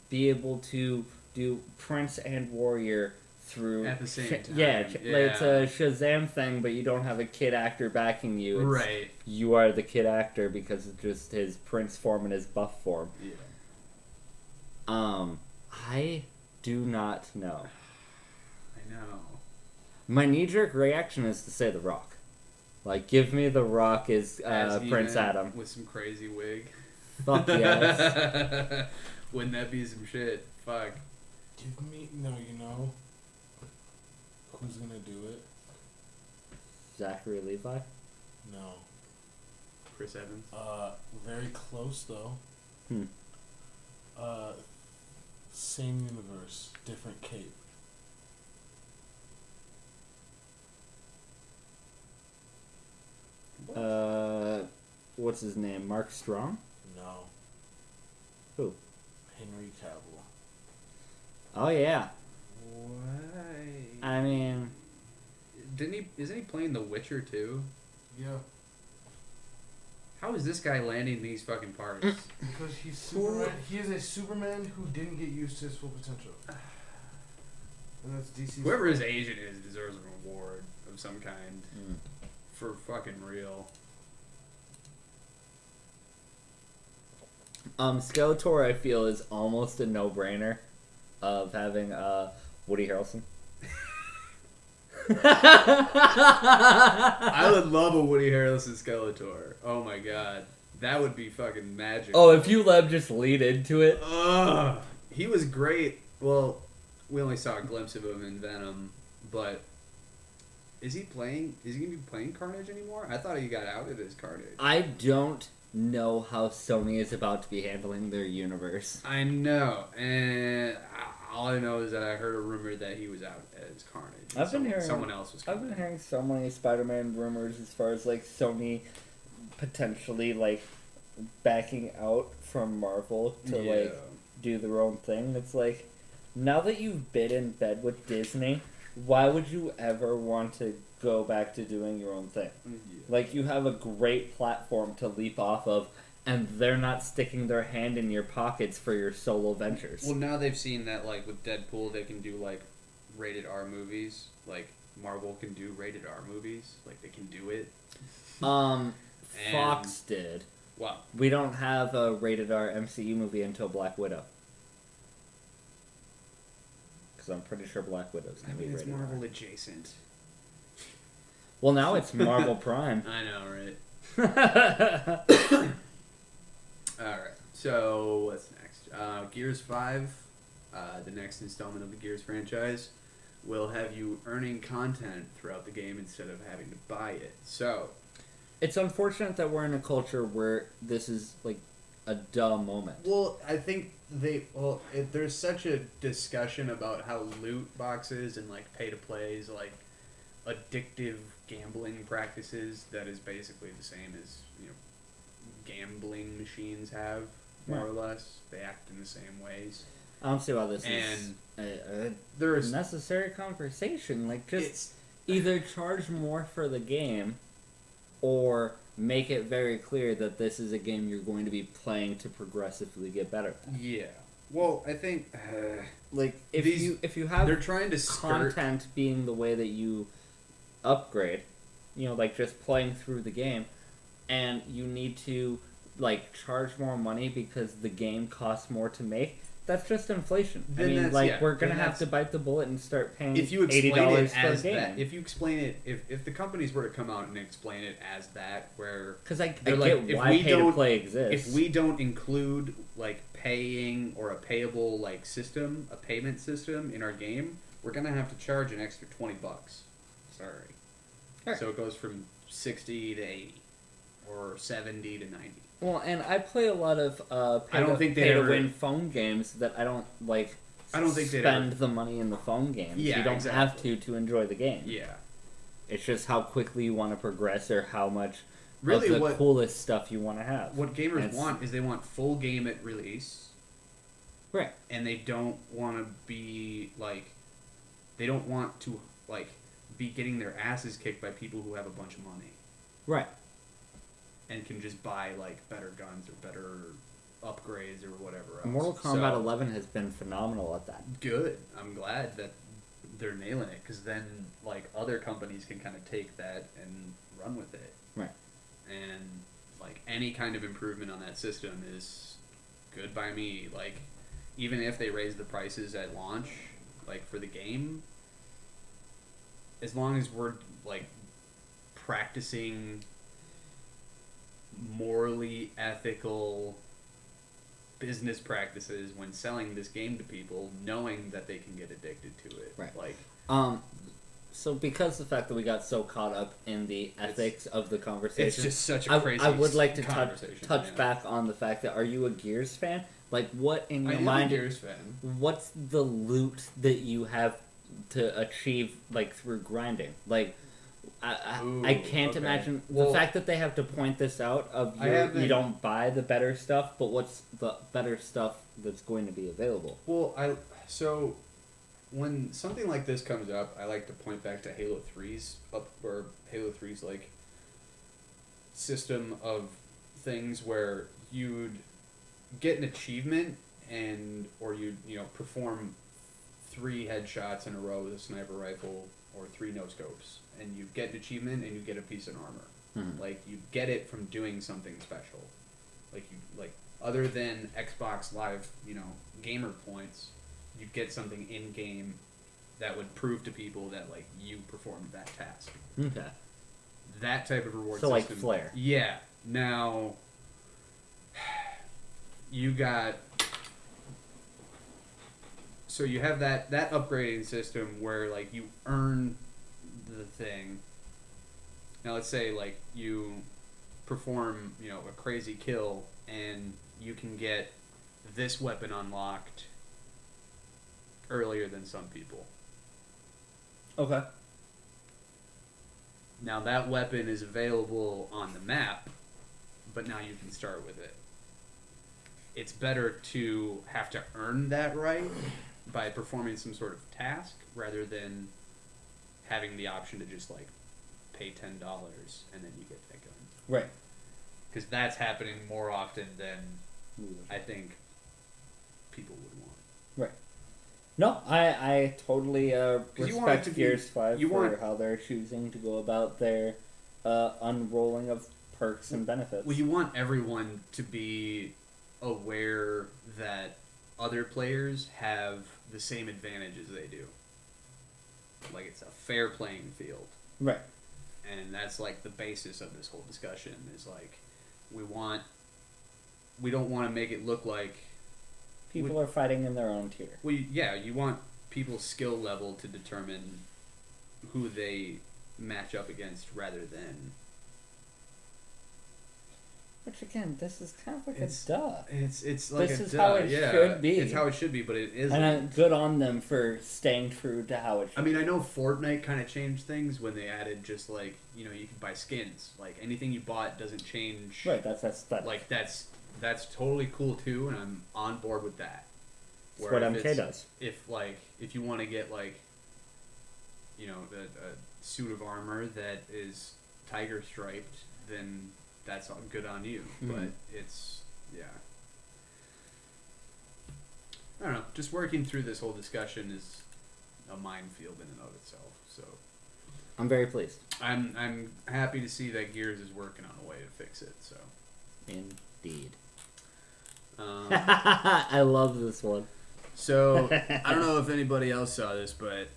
be able to do Prince and Warrior through at the same time. Yeah, it's a Shazam thing, but you don't have a kid actor backing you. It's, right. You are the kid actor because it's just his Prince form and his buff form. Yeah. I do not know. I know. My knee-jerk reaction is to say The Rock. Like, give me The Rock as Prince Adam. With some crazy wig. Fuck yes. Wouldn't that be some shit? Fuck. Give me... No, you know... Who's gonna do it? Zachary Levi? No. Chris Evans? Very close, though. Same universe, different cape. What's his name? Mark Strong? No. Who? Henry Cavill. Oh yeah. Why? I mean, Isn't he playing The Witcher too? Yeah. How is this guy landing these fucking parts? Because he's Superman. He is a Superman who didn't get used to his full potential. And that's DC's. Whoever his agent is deserves an award of some kind. For fucking real. Skeletor I feel is almost a no-brainer of having Woody Harrelson. I would love a Woody Harrelson Skeletor. Oh my god. That would be fucking magic. Oh, if you let him just lead into it. Ugh. He was great. Well, we only saw a glimpse of him in Venom, but is he going to be playing Carnage anymore? I thought he got outed as Carnage. I don't know how Sony is about to be handling their universe. I know, and All I know is that I heard a rumor that he was out as Carnage. I've been hearing someone else was. I've been hearing so many Spider-Man rumors as far as like Sony potentially like backing out from Marvel to like do their own thing. It's like, now that you've been in bed with Disney, why would you ever want to go back to doing your own thing? Yeah. Like, you have a great platform to leap off of, and they're not sticking their hand in your pockets for your solo ventures. Well, now they've seen that, like, with Deadpool, they can do, like, rated R movies. Like, Marvel can do rated R movies. Like, they can do it. Fox did. Wow. We don't have a rated R MCU movie until Black Widow. Because I'm pretty sure Black Widow's going to be rated it's Marvel R. adjacent. Well, now it's Marvel Prime. I know, right? Alright, so what's next? Gears 5, the next installment of the Gears franchise, will have you earning content throughout the game instead of having to buy it. So, it's unfortunate that we're in a culture where this is, like, a dumb moment. Well, I think there's such a discussion about how loot boxes and, like, pay-to-plays, like, addictive gambling practices that is basically the same as, you know, gambling machines have, more or less. They act in the same ways. I don't see why this is a necessary conversation. Like, just either charge more for the game or make it very clear that this is a game you're going to be playing to progressively get better. Yeah. Well, I think like if you have they're trying to content being the way that you upgrade, you know, like just playing through the game, and you need to like charge more money because the game costs more to make. That's just inflation. Then I mean, like, we're gonna have to bite the bullet and start paying $80 for a game. If you explain it, if the companies were to come out and explain it as that, where because I like, get why pay to play exists. If we don't include like paying or a payable like system, a payment system in our game, we're gonna have to charge an extra $20. Sorry. Right. So it goes from 60 to 80, or 70 to 90. Well, and I play a lot of pay to win phone games that I don't like. I don't think spend the money in the phone games. Yeah, you don't have to enjoy the game. Yeah, it's just how quickly you want to progress or how much of the coolest stuff you want to have. What gamers want is they want full game at release, right? And they don't want to be like, they don't want to like be getting their asses kicked by people who have a bunch of money, right? And can just buy, like, better guns or better upgrades or whatever else. Mortal Kombat 11 has been phenomenal at that. Good. I'm glad that they're nailing it, because then, like, other companies can kind of take that and run with it. Right. And, like, any kind of improvement on that system is good by me. Like, even if they raise the prices at launch, like, for the game, as long as we're, like, practicing morally ethical business practices when selling this game to people, knowing that they can get addicted to it. Right. Like, so because the fact that we got so caught up in the ethics of the conversation, it's just such a crazy I would like to touch yeah. back on the fact that, are you a Gears fan? Like, what in your mind? I am a Gears fan. What's the loot that you have to achieve, like, through grinding? Like, I can't imagine the fact that they have to point this out of you don't buy the better stuff, but what's the better stuff that's going to be available? Well, so when something like this comes up, I like to point back to Halo 3's like system of things where you'd get an achievement or you perform 3 headshots in a row with a sniper rifle or 3 no scopes, and you get an achievement and you get a piece of armor. Mm-hmm. Like, you get it from doing something special. Like other than Xbox Live, gamer points, you get something in game that would prove to people that, like, you performed that task. Okay. That type of reward system. So, like, Flare. Yeah. Now, you got... So you have that upgrading system where, like, you earn the thing. Now, let's say, like, you perform, a crazy kill, and you can get this weapon unlocked earlier than some people. Okay. Now that weapon is available on the map, but now you can start with it. It's better to have to earn that right by performing some sort of task rather than having the option to just like pay $10 and then you get that gun. Right. Because that's happening more often than I think people would want. Right. No, I totally respect Gears 5 for how they're choosing to go about their unrolling of perks and benefits. Well, you want everyone to be aware that other players have the same advantages they do. Like, it's a fair playing field. Right. And that's like the basis of this whole discussion is like we don't want to make it look like people are fighting in their own tier. Well, yeah, you want people's skill level to determine who they match up against rather than. Which again, this is kind of like a duh. It's like this a is duh. how it should be. It's how it should be, but it isn't. And good on them for staying true to how it should. I mean, I know Fortnite kind of changed things when they added just like you could buy skins. Like anything you bought doesn't change. Right. That's aesthetic. Like that's totally cool too, and I'm on board with that. That's what MK does. If you want to get like a suit of armor that is tiger striped, then that's all good on you. Mm-hmm. But it's I don't know. Just working through this whole discussion is a minefield in and of itself. So I'm very pleased. I'm happy to see that Gears is working on a way to fix it. So indeed. I love this one. So I don't know if anybody else saw this, but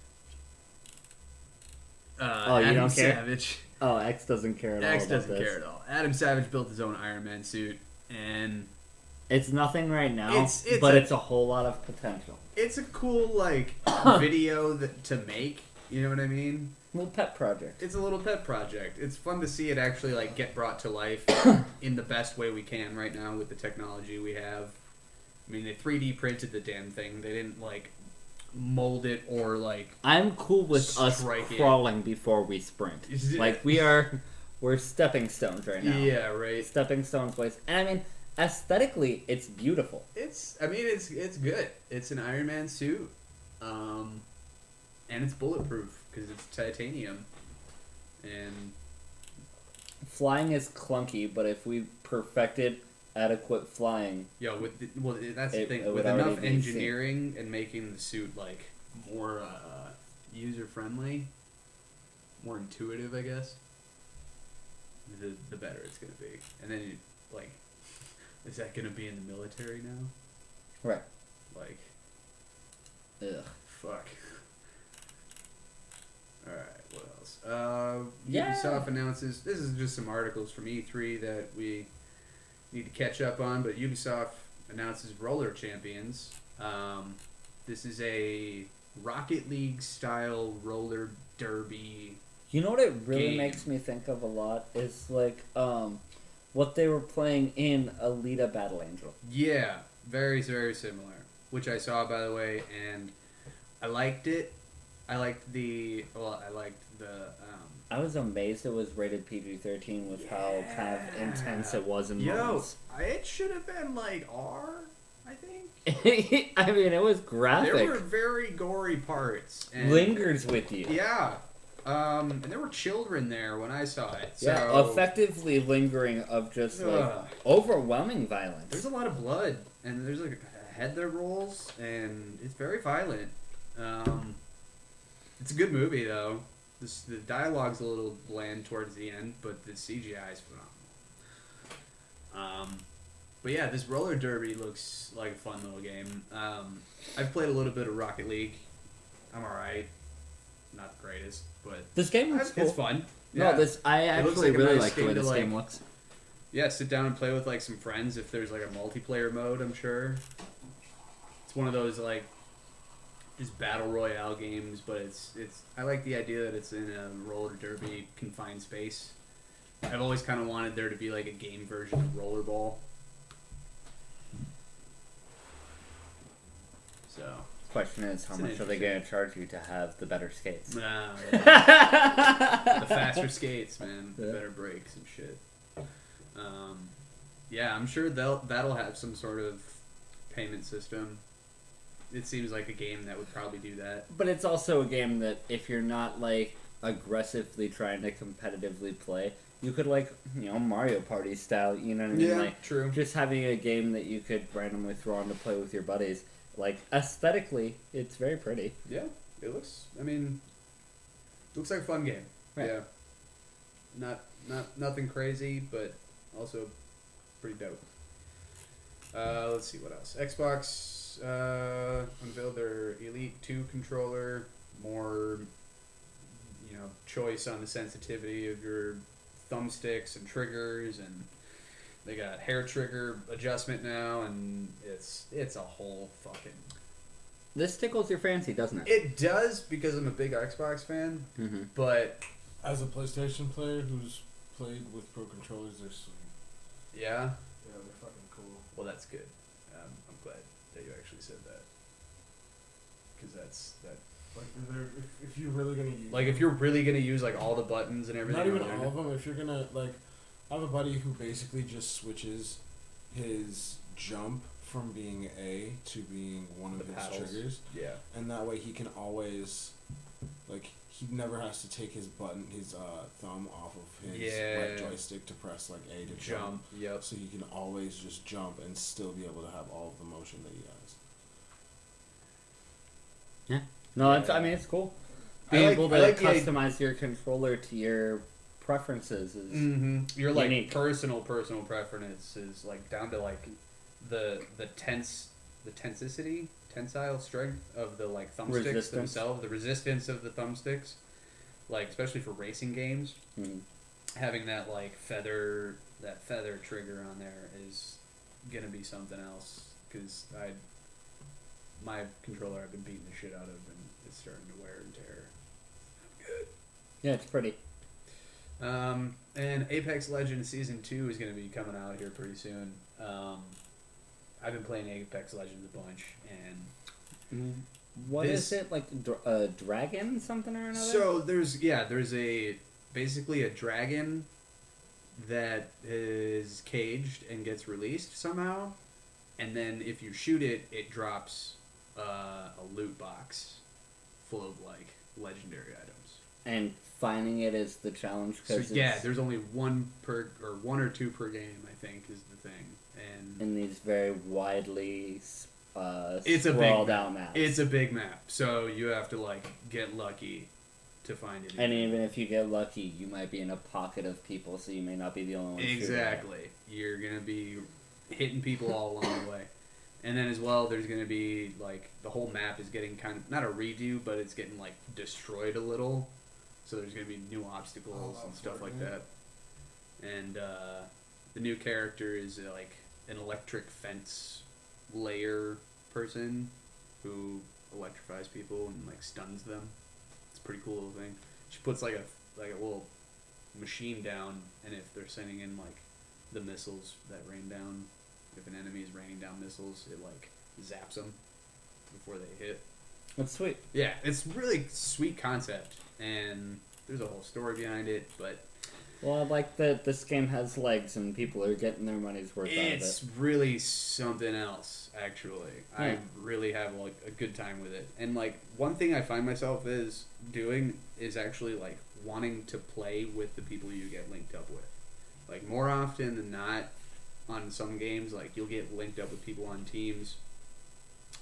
you don't care? Savage. Oh, X doesn't care at all. X doesn't care at all. Adam Savage built his own Iron Man suit, and it's nothing right now, but it's a whole lot of potential. It's a cool video to make. You know what I mean? Little pet project. It's a little pet project. It's fun to see it actually get brought to life in the best way we can right now with the technology we have. I mean, they 3D printed the damn thing. They didn't mold it or I'm cool with us crawling before we sprint. We're stepping stones right now. Yeah, right. Stepping stones ways. And I mean, aesthetically, it's beautiful. It's good. It's an Iron Man suit. And it's bulletproof because it's titanium. And flying is clunky, but if we perfected adequate flying, that's the thing. With enough engineering and making the suit more user friendly, more intuitive, I guess, the better it's gonna be. And then is that gonna be in the military now? Right. Ugh. Fuck. Alright, what else? Ubisoft announces, this is just some articles from E3 that we need to catch up on, but Ubisoft announces Roller Champions. This is a Rocket League style roller derby. You know what it really makes me think of a lot is what they were playing in Alita Battle Angel. Yeah, very, very similar. Which I saw, by the way, and I liked it. I liked the. I was amazed it was rated PG-13 with how kind of intense it was in moments. It should have been R, I think. I mean, it was graphic. There were very gory parts. And lingers with you. Yeah. And there were children there when I saw it. Yeah, effectively lingering of just overwhelming violence. There's a lot of blood, and there's a head that rolls, and it's very violent. It's a good movie though. The dialogue's a little bland towards the end, but the CGI is phenomenal. But yeah, this roller derby looks like a fun little game. I've played a little bit of Rocket League. I'm alright. Not the greatest, but this game looks cool. It's fun. Yeah. No, I actually really like the way this game looks. Yeah, sit down and play with some friends if there's a multiplayer mode, I'm sure. It's one of those just battle royale games, but it's I like the idea that it's in a roller derby confined space. I've always kind of wanted there to be a game version of Rollerball. So question is, how much are they going to charge you to have the better skates? Nah, the faster skates, man. The better brakes and shit. Yeah, I'm sure that'll have some sort of payment system. It seems like a game that would probably do that. But it's also a game that if you're not like aggressively trying to competitively play, you could like, you know, Mario Party style, you know what I mean? Yeah, like, true. Just having a game that you could randomly throw on to play with your buddies. Like, aesthetically, it's very pretty. Yeah, it looks, looks like a fun game. Right. Yeah. Nothing crazy, but also pretty dope. Let's see what else. Xbox unveiled their Elite 2 controller. More, choice on the sensitivity of your thumbsticks and triggers, and they got hair trigger adjustment now, and it's a whole fucking... This tickles your fancy, doesn't it? It does, because I'm a big Xbox fan, but... As a PlayStation player who's played with Pro Controllers, they're sweet. Yeah? Yeah, they're fucking cool. Well, that's good. I'm glad that you actually said that. Because that's... Like, if you're really gonna use... Like, if you're really gonna use, like, all the buttons and everything... Not even all of them. If you're gonna, like... I have a buddy who basically just switches his jump from being A to being one of his paddles. triggers. Yeah. And that way he can always... Like, he never has to take his thumb off of his right joystick to press, like, A to jump. Yep. So he can always just jump and still be able to have all of the motion that he has. Yeah. No, it's cool. Being able to customize your controller to your preferences is your like unique. personal preference is like down to like the tensile strength of the like thumbsticks themselves, the resistance of the thumbsticks, like especially for racing games, having that like feather trigger on there is gonna be something else, because my controller I've been beating the shit out of, and it's starting to wear and tear. Good. Yeah, it's pretty. And Apex Legends Season 2 is going to be coming out here pretty soon. I've been playing Apex Legends a bunch, and what is it, like a dragon something or another? So there's basically a dragon that is caged and gets released somehow, and then if you shoot it, it drops a loot box full of like legendary items. And finding it is the challenge. So there's only one or two per game, I think, is the thing. And in these very widely it's a sprawled out maps. It's a big map, so you have to like get lucky to find it. And even if you get lucky, you might be in a pocket of people, so you may not be the only one. Exactly, you're gonna be hitting people all along the way. And then as well, there's going to be, like, the whole map is getting kind of, not a redo, but it's getting, like, destroyed a little. So there's going to be new obstacles and stuff like that. And the new character is, like, an electric fence layer person who electrifies people and, like, stuns them. It's a pretty cool little thing. She puts, like a little machine down, and if they're sending in, like, the missiles that rain down... If an enemy is raining down missiles, it like zaps them before they hit. That's sweet. Yeah, it's really sweet concept, and there's a whole story behind it. But well, I like that this game has legs and people are getting their money's worth out of it. It's really something else, actually. Yeah. I really have like a good time with it, and like one thing I find myself doing is actually like wanting to play with the people you get linked up with. Like more often than not. On some games, like, you'll get linked up with people on teams,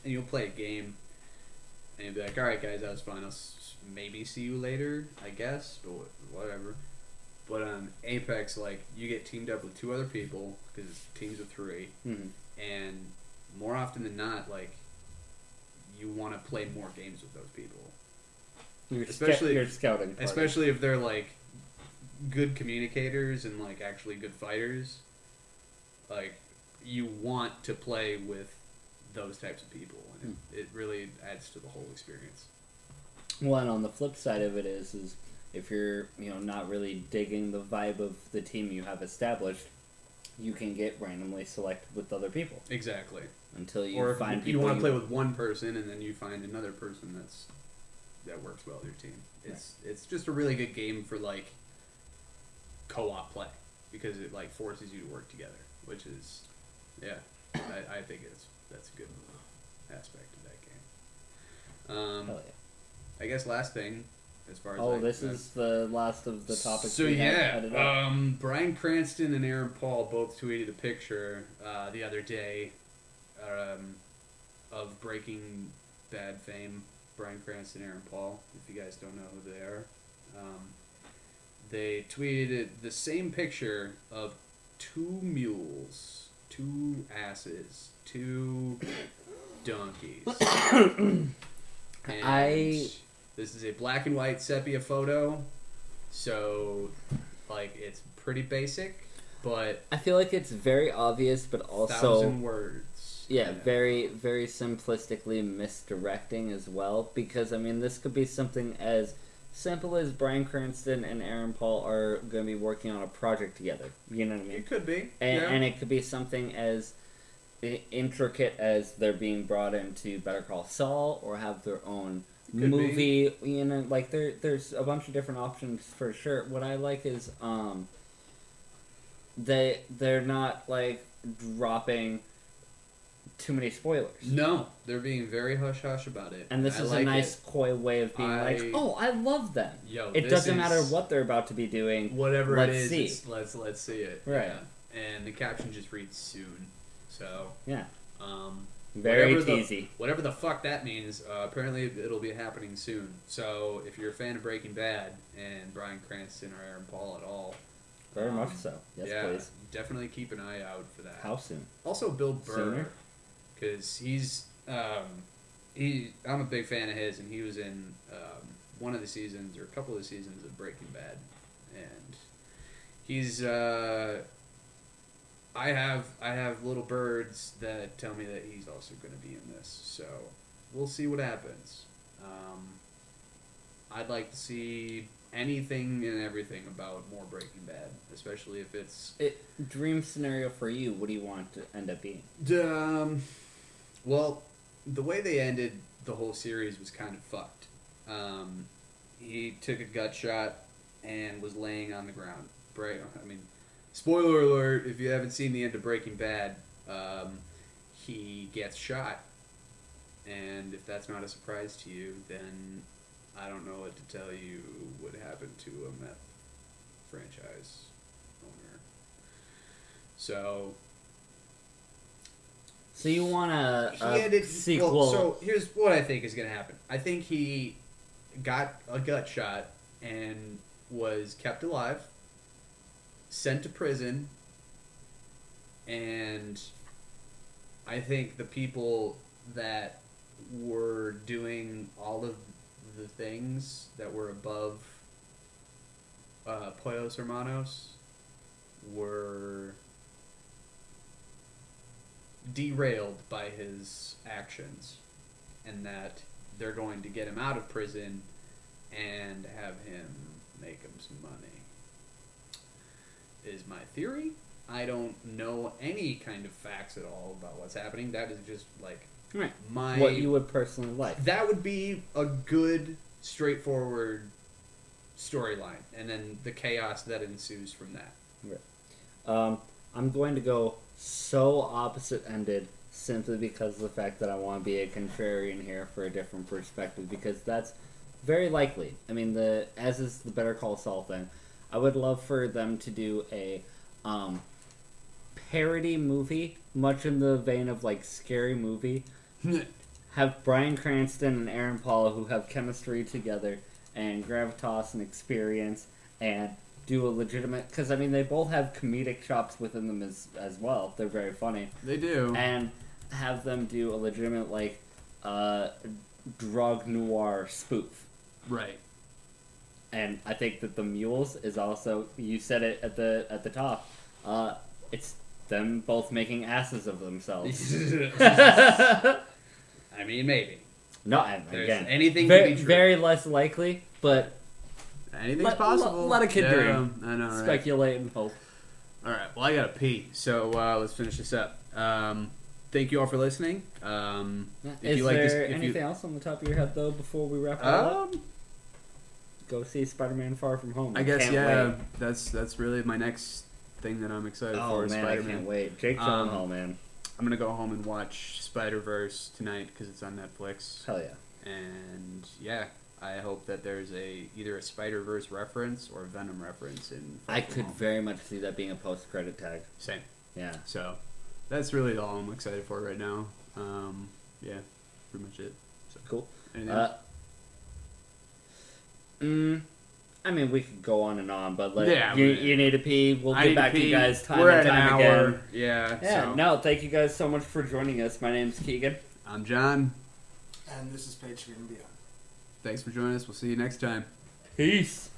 and you'll play a game, and you'll be like, alright guys, that was fun, I'll maybe see you later, I guess, but whatever. But on Apex, like, you get teamed up with 2 other people, because it's teams of 3, and more often than not, like, you want to play more games with those people. You're scouting party. Especially if they're, like, good communicators and, like, actually good fighters. Like, you want to play with those types of people, and it really adds to the whole experience. Well, and on the flip side of it is if you're not really digging the vibe of the team you have established, you can get randomly selected with other people. Exactly. Until you or find if people you want to play with one person and then you find another person that works well with your team. It's just a really good game for like co-op play because it like forces you to work together, which is I think that's a good aspect of that game. Hell yeah. I guess last thing as far as this is the last of the topics. So we had Bryan Cranston and Aaron Paul both tweeted a picture the other day of Breaking Bad fame. Bryan Cranston, Aaron Paul. If you guys don't know who they are, they tweeted the same picture of 2 mules, 2 asses, 2 donkeys. And this is a black and white sepia photo, so like it's pretty basic, but I feel like it's very obvious, but also 1,000 words. Yeah, very, very simplistically misdirecting as well. Because I mean, this could be something as simple as Bryan Cranston and Aaron Paul are going to be working on a project together. You know what I mean? It could be, and it could be something as intricate as they're being brought into Better Call Saul or have their own movie. You know, like there's a bunch of different options for sure. What I like is they're not like dropping too many spoilers. No, they're being very hush hush about it. And this is a nice coy way of being like, oh, I love them. It doesn't matter what they're about to be doing. Whatever let's it is, see. Let's see it. Right. Yeah. And the caption just reads soon. So yeah. Very whatever teasy. Whatever the fuck that means, apparently it'll be happening soon. So if you're a fan of Breaking Bad and Bryan Cranston or Aaron Paul at all, very much so. Yes, please. Definitely keep an eye out for that. How soon? Also, Bill Burr, because he's I'm a big fan of his, and he was in one of the seasons or a couple of the seasons of Breaking Bad, and he's I have little birds that tell me that he's also going to be in this, so we'll see what happens. I'd like to see anything and everything about more Breaking Bad, especially if it's dream scenario for you. What do you want to end up being? Well, the way they ended the whole series was kind of fucked. He took a gut shot and was laying on the ground. I mean, spoiler alert, if you haven't seen the end of Breaking Bad, he gets shot. And if that's not a surprise to you, then I don't know what to tell you would happen to a meth franchise owner. So you want a sequel? Well, so here's what I think is going to happen. I think he got a gut shot and was kept alive, sent to prison, and I think the people that were doing all of the things that were above Pollos Hermanos were derailed by his actions, and that they're going to get him out of prison and have him make him some money. Is my theory. I don't know any kind of facts at all about what's happening. That is just like what you would personally like. That would be a good, straightforward storyline, and then the chaos that ensues from that. Right. I'm going to go so opposite-ended simply because of the fact that I want to be a contrarian here for a different perspective, because that's very likely. I mean, as is the Better Call Saul thing, I would love for them to do a parody movie, much in the vein of like Scary Movie. Have Bryan Cranston and Aaron Paul, who have chemistry together and gravitas and experience, and do a legitimate, because I mean they both have comedic chops within them as well. They're very funny. They do. And have them do a legitimate like drug noir spoof. Right. And I think that the mules is also, you said it at the top. It's them both making asses of themselves. I mean, maybe. No, again, anything can be true. Very less likely, but anything's possible. Let a kid dream. I know, right? Speculate and hope. All right. Well, I gotta pee, so let's finish this up. Thank you all for listening. Is there anything else on the top of your head though before we wrap it up? Go see Spider-Man: Far From Home. I guess can't wait. That's really my next thing that I'm excited for. Oh is man, Spider-Man. I can't wait. Jake Gyllenhaal, man. I'm gonna go home and watch Spider-Verse tonight because it's on Netflix. Hell yeah. And yeah, I hope that there's either a Spider-Verse reference or a Venom reference in. I could very much see that being a post-credit tag. Same. Yeah. So that's really all I'm excited for right now. Yeah, pretty much it. So, cool. Anything else? I mean, we could go on and on, but Yeah, you need to pee. We'll get back to you guys time We're and at time an hour. again. Yeah. Yeah. So. No, thank you guys so much for joining us. My name's Keegan. I'm John. And this is Patriot and Beyond. Thanks for joining us. We'll see you next time. Peace.